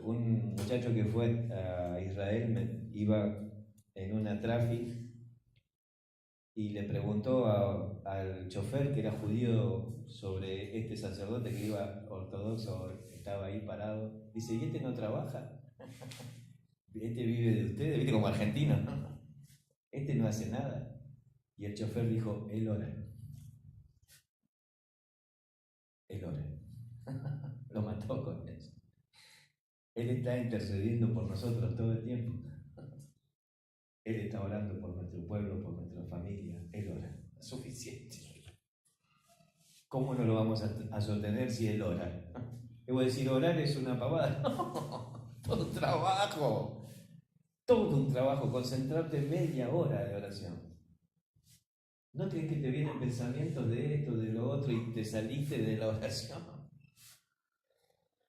Un muchacho que fue a Israel iba en una traffic y le preguntó al chofer, que era judío, sobre este sacerdote que iba ortodoxo, estaba ahí parado. Dice, ¿y este no trabaja? ¿Este vive de ustedes? ¿Viste, como argentino? Este no hace nada. Y el chofer dijo, él ora. Él ora. Lo mató con eso. Él está intercediendo por nosotros todo el tiempo. Él está orando por nuestro pueblo, por nuestra familia. Él ora. Es suficiente. ¿Cómo no lo vamos a sostener si Él ora? Debo decir, orar es una pavada. Todo un trabajo. Todo un trabajo. Concentrarte media hora de oración. ¿No crees que te vienen pensamientos de esto, de lo otro y te saliste de la oración?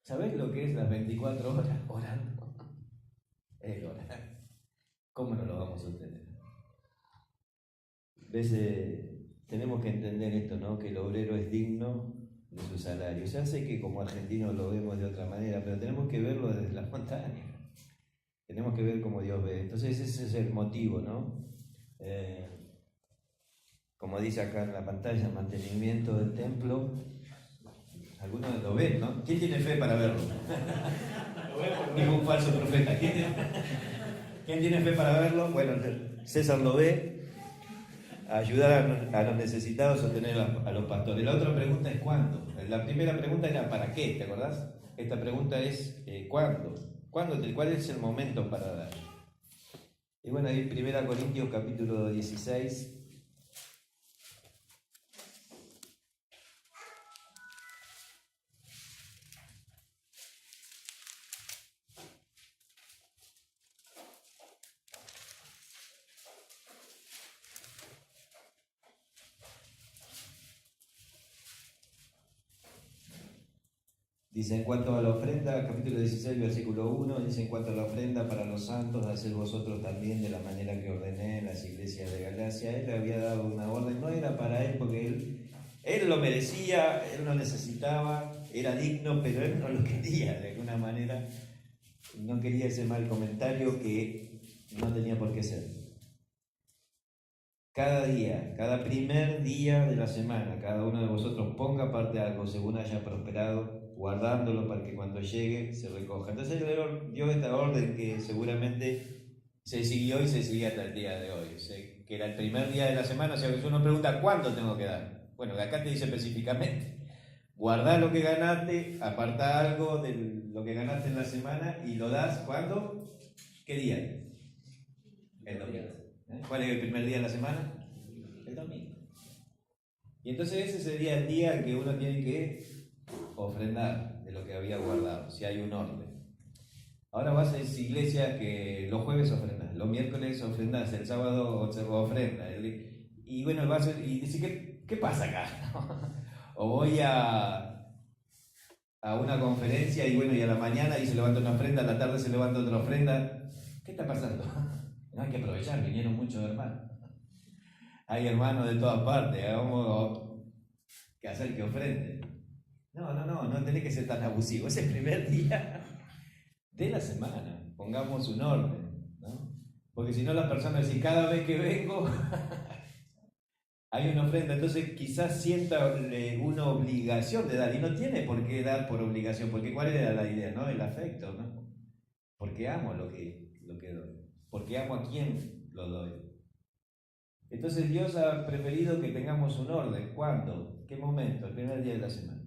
¿Sabés lo que es las 24 horas orando? Es orar. ¿Cómo no lo vamos a sostener? ¿Ves? Tenemos que entender esto, ¿no? Que el obrero es digno de su salario. Ya sé que como argentinos lo vemos de otra manera, pero tenemos que verlo desde las montañas. Tenemos que ver cómo Dios ve. Entonces ese es el motivo, ¿no? Como dice acá en la pantalla, mantenimiento del templo. Algunos lo ven, ¿no? ¿Quién tiene fe para verlo? Dijo un falso profeta. ¿Quién tiene fe para verlo? Bueno, César lo ve. Ayudar a los necesitados a sostener a los pastores. La otra pregunta es ¿cuándo? La primera pregunta era ¿para qué? ¿Te acordás? Esta pregunta es ¿cuándo? ¿Cuál es el momento para dar? Y bueno, ahí 1 Corintios capítulo 16. Dice en cuanto a la ofrenda, capítulo 16, versículo 1, dice en cuanto a la ofrenda para los santos, haced vosotros también de la manera que ordené en las iglesias de Galacia. Él le había dado una orden, no era para él porque él lo merecía, él lo necesitaba, era digno, pero él no lo quería de alguna manera. No quería ese mal comentario que no tenía por qué ser. Cada día, cada primer día de la semana, cada uno de vosotros ponga aparte algo según haya prosperado, guardándolo para que cuando llegue se recoja. Entonces él dio esta orden que seguramente se siguió y se sigue hasta el día de hoy. Que era el primer día de la semana, o sea que uno pregunta ¿cuánto tengo que dar? Bueno, acá te dice específicamente, guardá lo que ganaste, aparta algo de lo que ganaste en la semana y lo das ¿cuándo? ¿Qué día? El domingo. ¿Cuál es el primer día de la semana? El domingo. Y entonces ese sería el día en que uno tiene que ofrendar de lo que había guardado, si hay un orden. Ahora vas a esa iglesia que los jueves ofrendas, los miércoles ofrendas, el sábado ofrenda. Y bueno, vas y dice, ¿qué pasa acá? O voy a una conferencia y bueno, y a la mañana y se levanta una ofrenda, a la tarde se levanta otra ofrenda. ¿Qué está pasando? No hay que aprovechar, vinieron muchos hermanos. Hay hermanos de todas partes, vamos que hacer que ofrenden. No tenés que ser tan abusivo. Es el primer día de la semana. Pongamos un orden, ¿no? Porque si no las personas dicen, cada vez que vengo hay una ofrenda, entonces quizás sienta una obligación de dar, y no tiene por qué dar por obligación, porque ¿cuál era la idea? ¿No? El afecto, ¿no? Porque amo lo que doy, porque amo a quien lo doy. Entonces Dios ha preferido que tengamos un orden. ¿Cuándo? ¿Qué momento? El primer día de la semana.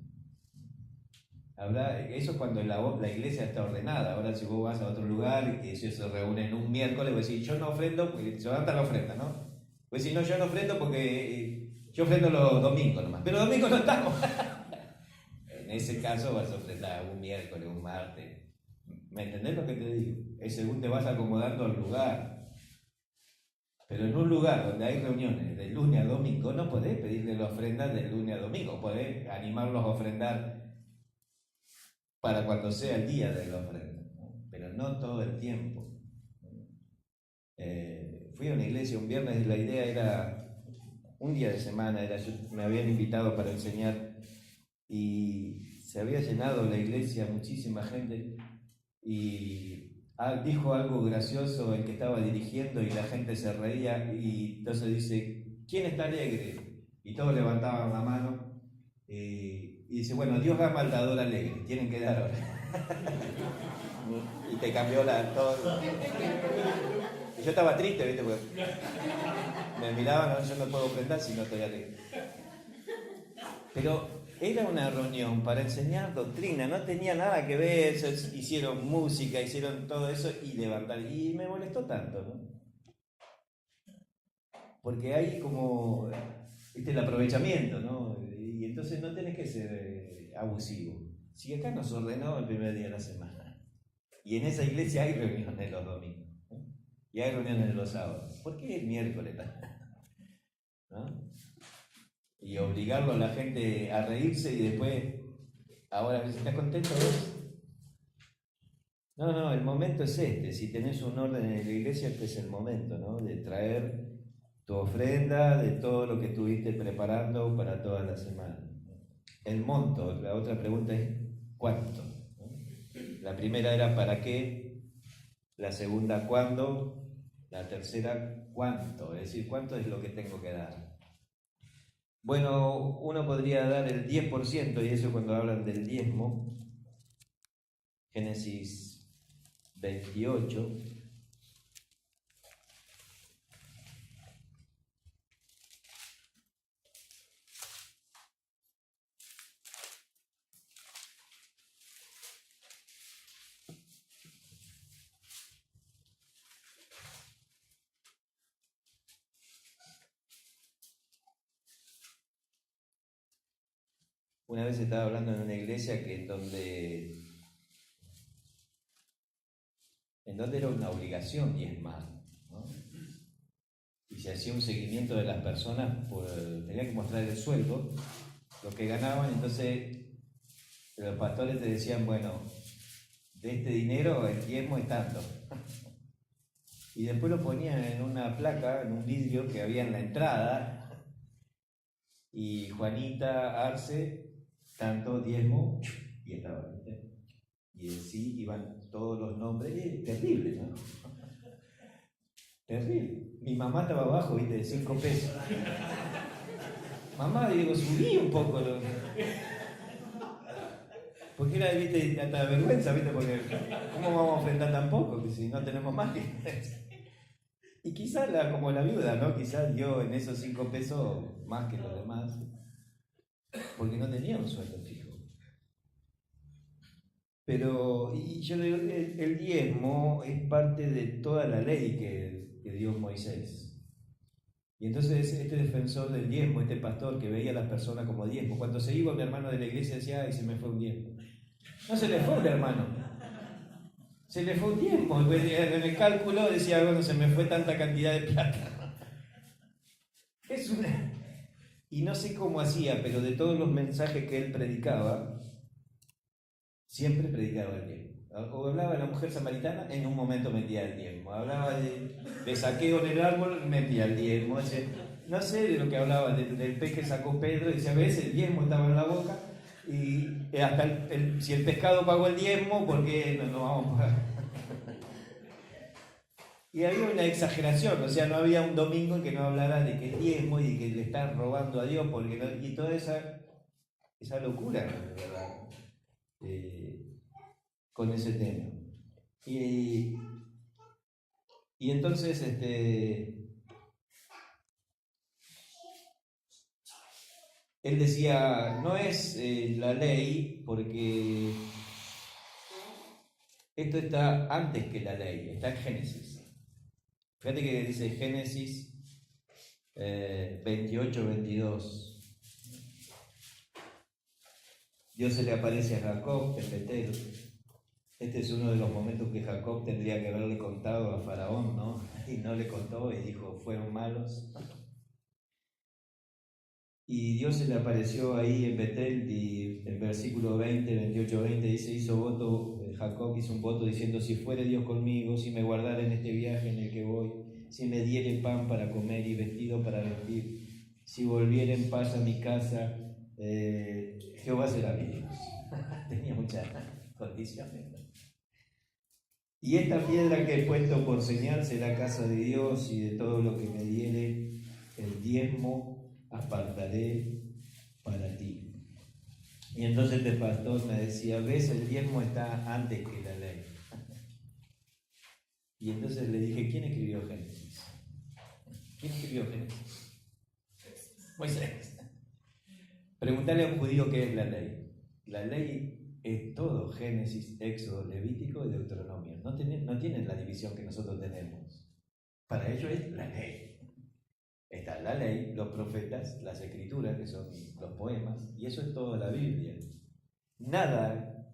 Eso es cuando la iglesia está ordenada. Ahora si vos vas a otro lugar y ellos se reúnen un miércoles, vos decís, yo no ofrendo, porque se levanta la ofrenda, ¿no? Pues si no, yo no ofrendo porque yo ofrendo los domingos nomás. Pero domingos no estamos. En ese caso vas a ofrendar un miércoles, un martes. ¿Me entendés lo que te digo? Es según te vas acomodando al lugar. Pero en un lugar donde hay reuniones de lunes a domingo, no podés pedirle la ofrenda de lunes a domingo. Podés animarlos a ofrendar para cuando sea el día de la ofrenda, ¿no? Pero no todo el tiempo. Fui a una iglesia un viernes y la idea era un día de semana, me habían invitado para enseñar y se había llenado la iglesia, muchísima gente, y dijo algo gracioso el que estaba dirigiendo y la gente se reía, y entonces dice, ¿quién está alegre? Y todos levantaban la mano y dice, bueno, Dios ama al dador alegre, tienen que dar ahora. Y te cambió todo. Yo estaba triste, ¿viste? Porque me miraban, no, yo no puedo ofrendar si no estoy alegre. Pero era una reunión para enseñar doctrina, no tenía nada que ver, hicieron música, hicieron todo eso y levantar. Y me molestó tanto, ¿no? Porque hay como, ¿viste? El aprovechamiento, ¿no? Y entonces no tenés que ser abusivo. Si acá nos ordenó el primer día de la semana, y en esa iglesia hay reuniones los domingos, ¿no? Y hay reuniones los sábados, ¿por qué el miércoles? ¿No? Y obligarlo a la gente a reírse y después, ahora, ¿estás contento vos? No, el momento es este. Si tenés un orden en la iglesia, este es el momento, ¿no? De traer tu ofrenda, de todo lo que estuviste preparando para toda la semana. El monto, la otra pregunta es ¿cuánto? La primera era ¿para qué? La segunda ¿cuándo? La tercera ¿cuánto? Es decir, ¿cuánto es lo que tengo que dar? Bueno, uno podría dar el 10%, y eso cuando hablan del diezmo, Génesis 28. Una vez estaba hablando en una iglesia que en donde era una obligación diezmar, ¿no? Y se hacía un seguimiento de las personas, tenía que mostrar el sueldo, lo que ganaban, entonces los pastores te decían, bueno, de este dinero el diezmo es tanto. Y después lo ponían en una placa, en un vidrio que había en la entrada, y Juanita Arce, tanto diezmo, y estaba, ¿viste? Y así iban todos los nombres, terrible, ¿no? Terrible. Mi mamá estaba abajo, ¿viste? De 5 pesos. Mamá, digo, subí un poco. Porque era, ¿viste? Hasta vergüenza, ¿viste? Porque ¿cómo vamos a ofrendar tan poco? Que si no tenemos más que... Y quizás como la viuda, ¿no? Quizás dio en esos 5 pesos más que los demás, porque no tenía un sueldo fijo. Pero, y yo le digo, el diezmo es parte de toda la ley que dio Moisés. Y entonces este defensor del diezmo, este pastor que veía a las personas como diezmo, cuando se iba mi hermano de la iglesia decía, ay, se me fue un diezmo. No se le fue un hermano, se le fue un diezmo. En el cálculo decía, bueno, se me fue tanta cantidad de plata. Y no sé cómo hacía, pero de todos los mensajes que él predicaba, siempre predicaba el diezmo. O hablaba de la mujer samaritana, en un momento metía el diezmo. Hablaba de saqueo en el árbol, metía el diezmo. No sé de lo que hablaba, del pez que sacó Pedro, y a veces el diezmo estaba en la boca, y hasta si el pescado pagó el diezmo, ¿por qué no vamos a pagar? Y había una exageración, o sea, no había un domingo en que no hablara de que el diezmo y que le están robando a Dios, porque y toda esa locura, ¿verdad? Con ese tema. Y entonces, él decía, no es la ley, porque esto está antes que la ley, está en Génesis. Fíjate que dice Génesis 28, 22. Dios se le aparece a Jacob en Betel. Este es uno de los momentos que Jacob tendría que haberle contado a Faraón, ¿no? Y no le contó y dijo, fueron malos. Y Dios se le apareció ahí en Betel y en versículo 20, 28, 20 dice, hizo voto, Jacob hizo un voto diciendo, si fuere Dios conmigo, si me guardara en este viaje en el que voy, si me diere pan para comer y vestido para vestir, si volviera en paz a mi casa, Jehová será mi Dios. Tenía muchas condiciones, ¿no? Y esta piedra que he puesto por señal será casa de Dios, y de todo lo que me diere el diezmo apartaré para ti. Y entonces este pastor me decía, ves, el diezmo está antes que la ley. Y entonces le dije, ¿quién escribió Génesis? ¿Quién escribió Génesis? Moisés. Preguntale a un judío qué es la ley. La ley es todo, Génesis, Éxodo, Levítico y Deuteronomio. No tienen la división que nosotros tenemos. Para ellos es la ley. Está la ley, los profetas, las escrituras, que son los poemas, y eso es toda la Biblia. Nada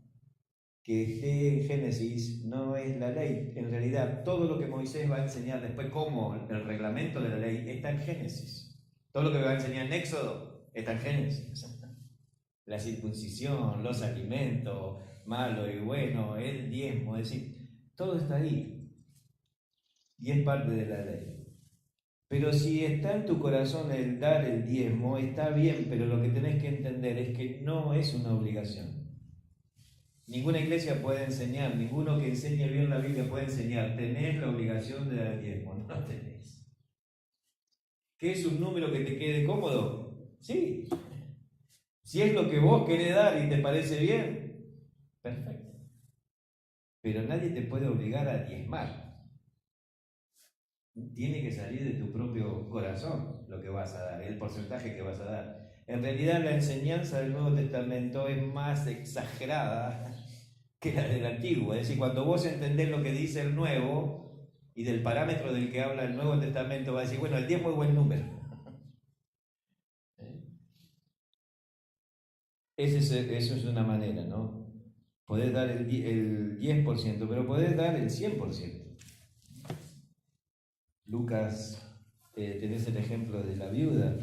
que esté en Génesis no es la ley. En realidad, todo lo que Moisés va a enseñar después, como el reglamento de la ley, está en Génesis. Todo lo que va a enseñar en Éxodo está en Génesis. La circuncisión, los alimentos, malo y bueno, el diezmo, es decir, todo está ahí. Y es parte de la ley. Pero si está en tu corazón el dar el diezmo, está bien, pero lo que tenés que entender es que no es una obligación. Ninguna iglesia puede enseñar, ninguno que enseñe bien la Biblia puede enseñar, tenés la obligación de dar el diezmo, no lo tenés. ¿Qué es un número que te quede cómodo? Sí. Si es lo que vos querés dar y te parece bien, perfecto. Pero nadie te puede obligar a diezmar. Tiene que salir de tu propio corazón lo que vas a dar, el porcentaje que vas a dar. En realidad la enseñanza del Nuevo Testamento es más exagerada que la del Antiguo. Es decir, cuando vos entendés lo que dice el Nuevo y del parámetro del que habla el Nuevo Testamento, vas a decir, bueno, el diezmo es buen número. Eso es una manera, ¿no? Podés dar el 10%, pero podés dar el 100%. Lucas, tenés el ejemplo de la viuda.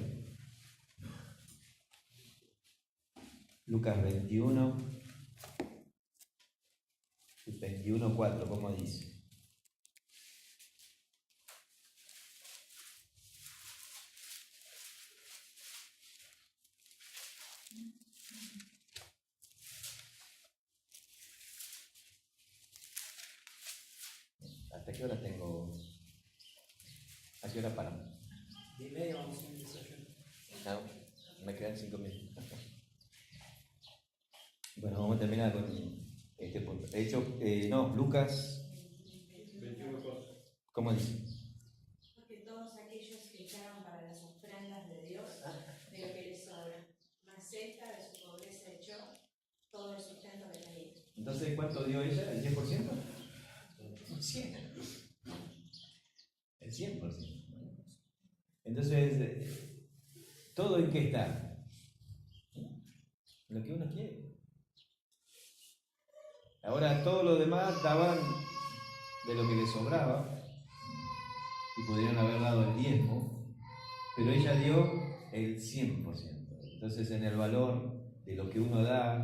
Lucas 21, 21:4, ¿cómo dice? ¿Hasta qué hora tengo? ¿A qué hora paramos? 10:30 vamos a un desayuno. No, me quedan 5 minutos. Bueno, vamos a terminar con este punto. De hecho, Lucas, 21:4. ¿cómo dice? Porque todos aquellos que echaron para las ofrendas de Dios, de lo que les sobra, más esta de su pobreza echó todo el sustento que tenía. Entonces, ¿cuánto dio ella? ¿El 10%? El 100%. El 100%. Entonces, ¿todo en qué está? Lo que uno quiere. Ahora, todo lo demás daban de lo que les sobraba y podrían haber dado el diezmo, pero ella dio el 100%. Entonces, en el valor de lo que uno da,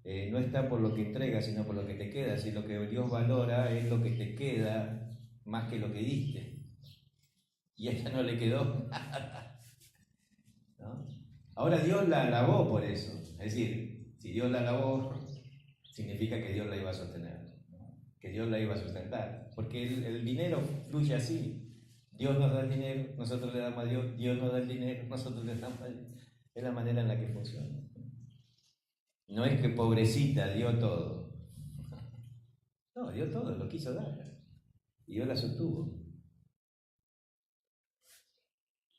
no está por lo que entrega, sino por lo que te queda. Si lo que Dios valora es lo que te queda más que lo que diste. Y a ella no le quedó nada, ¿no? Ahora Dios la alabó por eso. Es decir, si Dios la alabó, significa que Dios la iba a sostener, ¿no? que Dios la iba a sustentar, porque el dinero fluye así. Dios nos da el dinero, nosotros le damos a Dios, Dios nos da el dinero, nosotros le damos a Dios. Es la manera en la que funciona. No es que pobrecita dio todo. No, dio todo, lo quiso dar. Y Dios la sostuvo.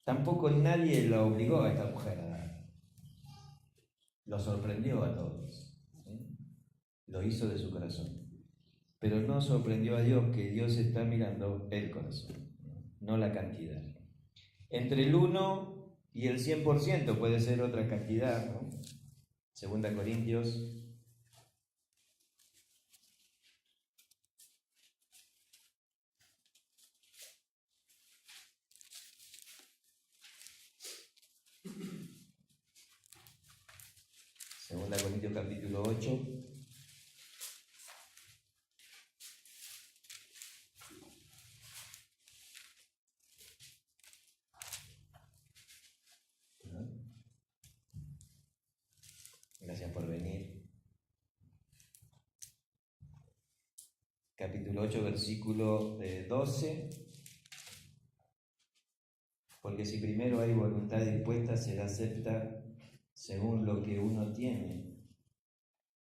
Tampoco nadie la obligó a esta mujer a dar. Lo sorprendió a todos. Lo hizo de su corazón. Pero no sorprendió a Dios, que Dios está mirando el corazón, no la cantidad. Entre el 1 y el 100% puede ser otra cantidad, ¿no? 2 Corintios 2 Corintios capítulo 8. Gracias por venir. Capítulo 8, versículo 12. Porque si primero hay voluntad dispuesta, será acepta según lo que uno tiene,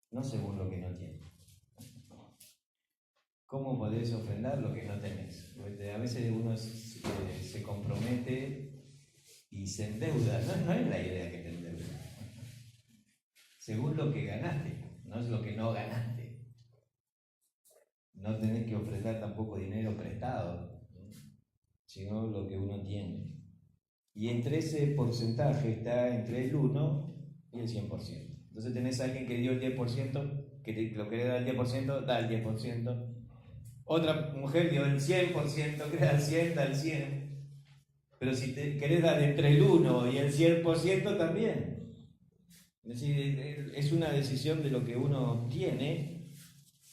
no según lo que no tiene. ¿Cómo podés ofrendar lo que no tenés? Porque a veces uno se compromete y se endeuda. No es la idea que te endeudes. Según lo que ganaste, no es lo que no ganaste. No tenés que ofrendar tampoco dinero prestado, sino lo que uno tiene. Y entre ese porcentaje está entre el 1 y el 100%. Entonces tenés a alguien que dio el 10%, que lo querés dar el 10%, da el 10%. Otra mujer dio el 100%, que da el 100, da el 100. Pero si te querés dar entre el 1 y el 100% también. Es decir, es una decisión de lo que uno tiene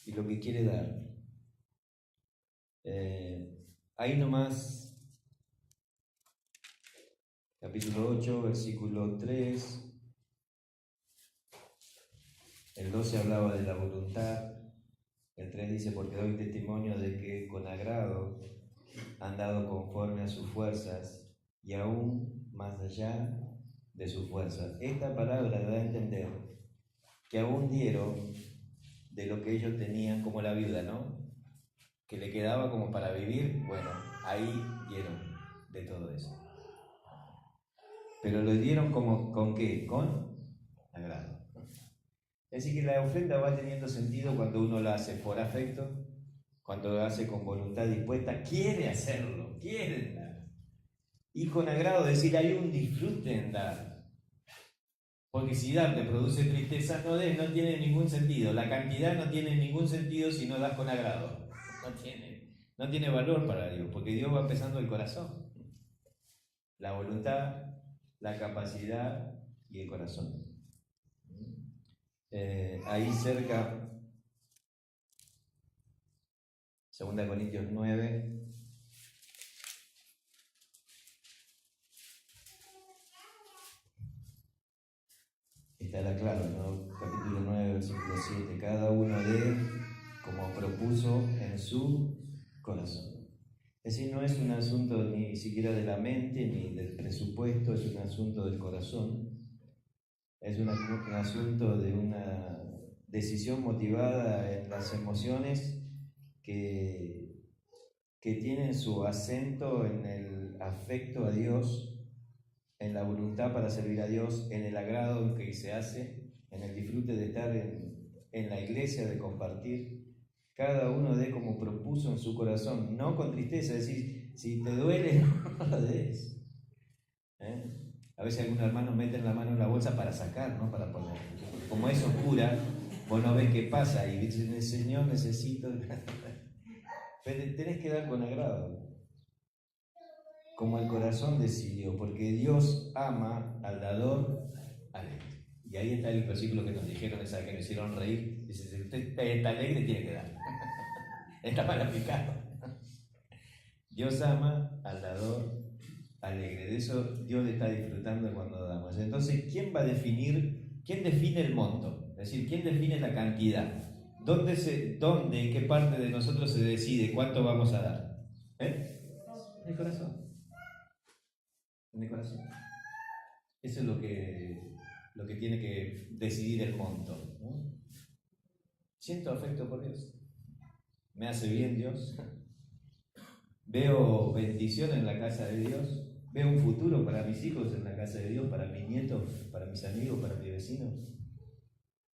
y lo que quiere dar. Ahí nomás, capítulo 8, versículo 3. El 12 hablaba de la voluntad. El 3 dice, porque doy testimonio de que con agrado han dado conforme a sus fuerzas y aún más allá de sus fuerzas. Esta palabra da a entender que aún dieron de lo que ellos tenían, como la viuda, ¿no? Que le quedaba como para vivir. Bueno, ahí dieron de todo eso. Pero lo dieron como, ¿con qué? Con agrado. Es decir, que la ofrenda va teniendo sentido cuando uno la hace por afecto, cuando lo hace con voluntad dispuesta, quiere hacerlo, quiere dar. Y con agrado, decir, hay un disfrute en dar. Porque si dar te produce tristeza, no tiene ningún sentido. La cantidad no tiene ningún sentido si no das con agrado. No tiene valor para Dios, porque Dios va pesando el corazón. La voluntad, la capacidad y el corazón. Ahí cerca, 2 Corintios 9. Está la clave, ¿no? Capítulo 9, versículo 7. Cada uno dé como propuso en su corazón. Es decir, no es un asunto ni siquiera de la mente ni del presupuesto, es un asunto del corazón. Es un asunto de una decisión motivada en las emociones que tienen su acento en el afecto a Dios, en la voluntad para servir a Dios, en el agrado en que se hace, en el disfrute de estar en la iglesia, de compartir. Cada uno dé como propuso en su corazón, no con tristeza, es decir, si te duele, no lo des. A veces algunos hermanos meten la mano en la bolsa para sacar, no para poner. Como es oscura, vos no ves qué pasa y dices, Señor, necesito. Pero tenés que dar con agrado, como el corazón decidió, porque Dios ama al dador alegre. Y ahí está el versículo que nos dijeron, esa que nos hicieron reír. Dice, si usted está alegre, tiene que dar. Está mal aplicado. Dios ama al dador alegre. De eso Dios está disfrutando cuando damos. Entonces, ¿quién define el monto? Es decir, ¿quién define la cantidad? ¿Dónde, en qué parte de nosotros se decide cuánto vamos a dar? En el corazón. En el corazón. Eso es lo que tiene que decidir el monto, ¿no? Siento afecto por Dios. Me hace bien Dios. Veo bendición en la casa de Dios. Veo un futuro para mis hijos en la casa de Dios, para mis nietos, para mis amigos, para mis vecinos.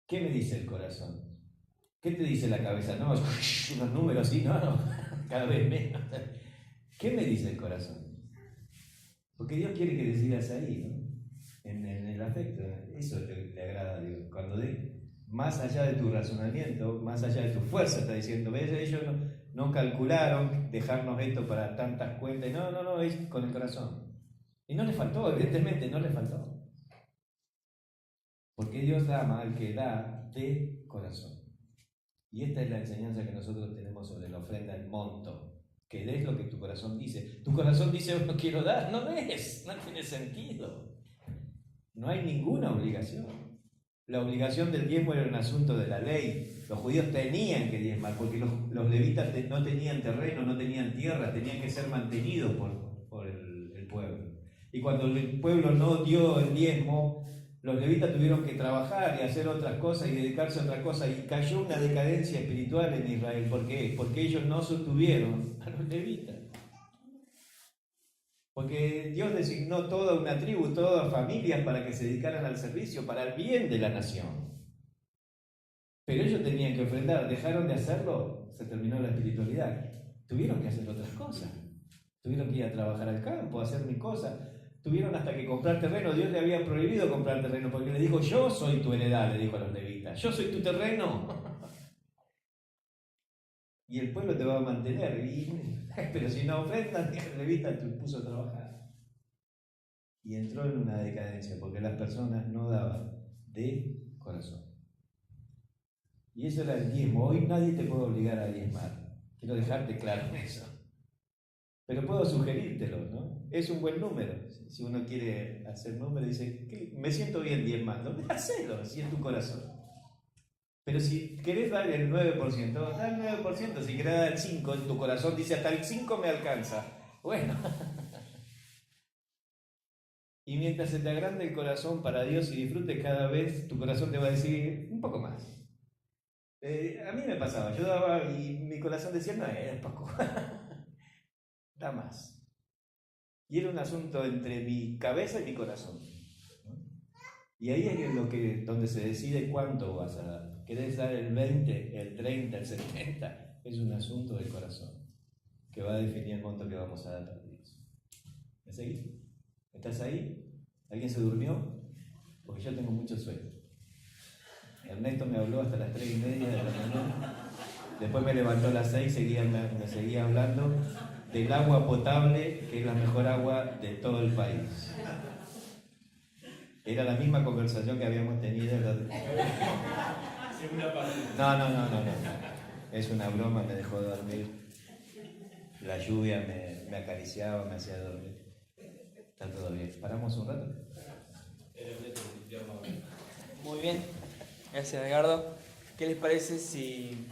¿Qué me dice el corazón? ¿Qué te dice la cabeza? No, unos números así, no, cada vez menos. ¿Qué me dice el corazón? Porque Dios quiere que decidas ahí, ¿no? En el afecto. Eso le agrada a Dios. Cuando más allá de tu razonamiento, más allá de tu fuerza, está diciendo, ¿ves? Ellos no calcularon dejarnos esto para tantas cuentas. No, es con el corazón. Y no le faltó, evidentemente, no le faltó. Porque Dios ama al que da de corazón. Y esta es la enseñanza que nosotros tenemos sobre la ofrenda del monto. Que des lo que tu corazón dice. Tu corazón dice, no quiero dar, no des, no tiene sentido. No hay ninguna obligación. La obligación del diezmo era un asunto de la ley. Los judíos tenían que diezmar, porque los levitas no tenían terreno, no tenían tierra, tenían que ser mantenidos por el pueblo. Y cuando el pueblo no dio el diezmo, los levitas tuvieron que trabajar y hacer otras cosas y dedicarse a otra cosa, y cayó una decadencia espiritual en Israel. ¿Por qué? Porque ellos no sostuvieron a los levitas. Porque Dios designó toda una tribu, todas familias para que se dedicaran al servicio, para el bien de la nación. Pero ellos tenían que ofrendar, dejaron de hacerlo, se terminó la espiritualidad. Tuvieron que hacer otras cosas. Tuvieron que ir a trabajar al campo, a hacer mis cosas. Tuvieron hasta que comprar terreno. Dios le había prohibido comprar terreno porque le dijo, yo soy tu heredad, le dijo a los levitas. Yo soy tu terreno. Y el pueblo te va a mantener. Pero si no ofrendan, el levita te puso a trabajar. Y entró en una decadencia porque las personas no daban de corazón. Y eso era el diezmo. Hoy nadie te puede obligar a diezmar. Quiero dejarte claro en eso. Pero puedo sugerírtelo, ¿no? Es un buen número. Si uno quiere hacer número, dice, me siento bien diezmando. Hacelo, si es tu corazón. Pero si querés dar el 9%, da el 9%. Si querés dar el 5%, en tu corazón dice, hasta el 5 me alcanza. Bueno. Y mientras se te agrande el corazón para Dios y disfrutes cada vez, tu corazón te va a decir, un poco más. A mí me pasaba, yo daba y mi corazón decía, no, es poco. Da más. Y era un asunto entre mi cabeza y mi corazón. Y ahí es donde se decide cuánto vas a dar. ¿Querés dar el 20, el 30, el 70? Es un asunto del corazón que va a definir el monto que vamos a dar a Dios. ¿Me seguís? ¿Estás ahí? ¿Alguien se durmió? Porque yo tengo mucho sueño. Ernesto me habló hasta las 3:30 de la mañana. Después me levantó a las 6, me seguía hablando del agua potable, que es la mejor agua de todo el país. Era la misma conversación que habíamos tenido. No. Es una broma, me dejó dormir. La lluvia me acariciaba, me hacía dormir. Está todo bien. ¿Paramos un rato? Muy bien, gracias Edgardo. ¿Qué les parece si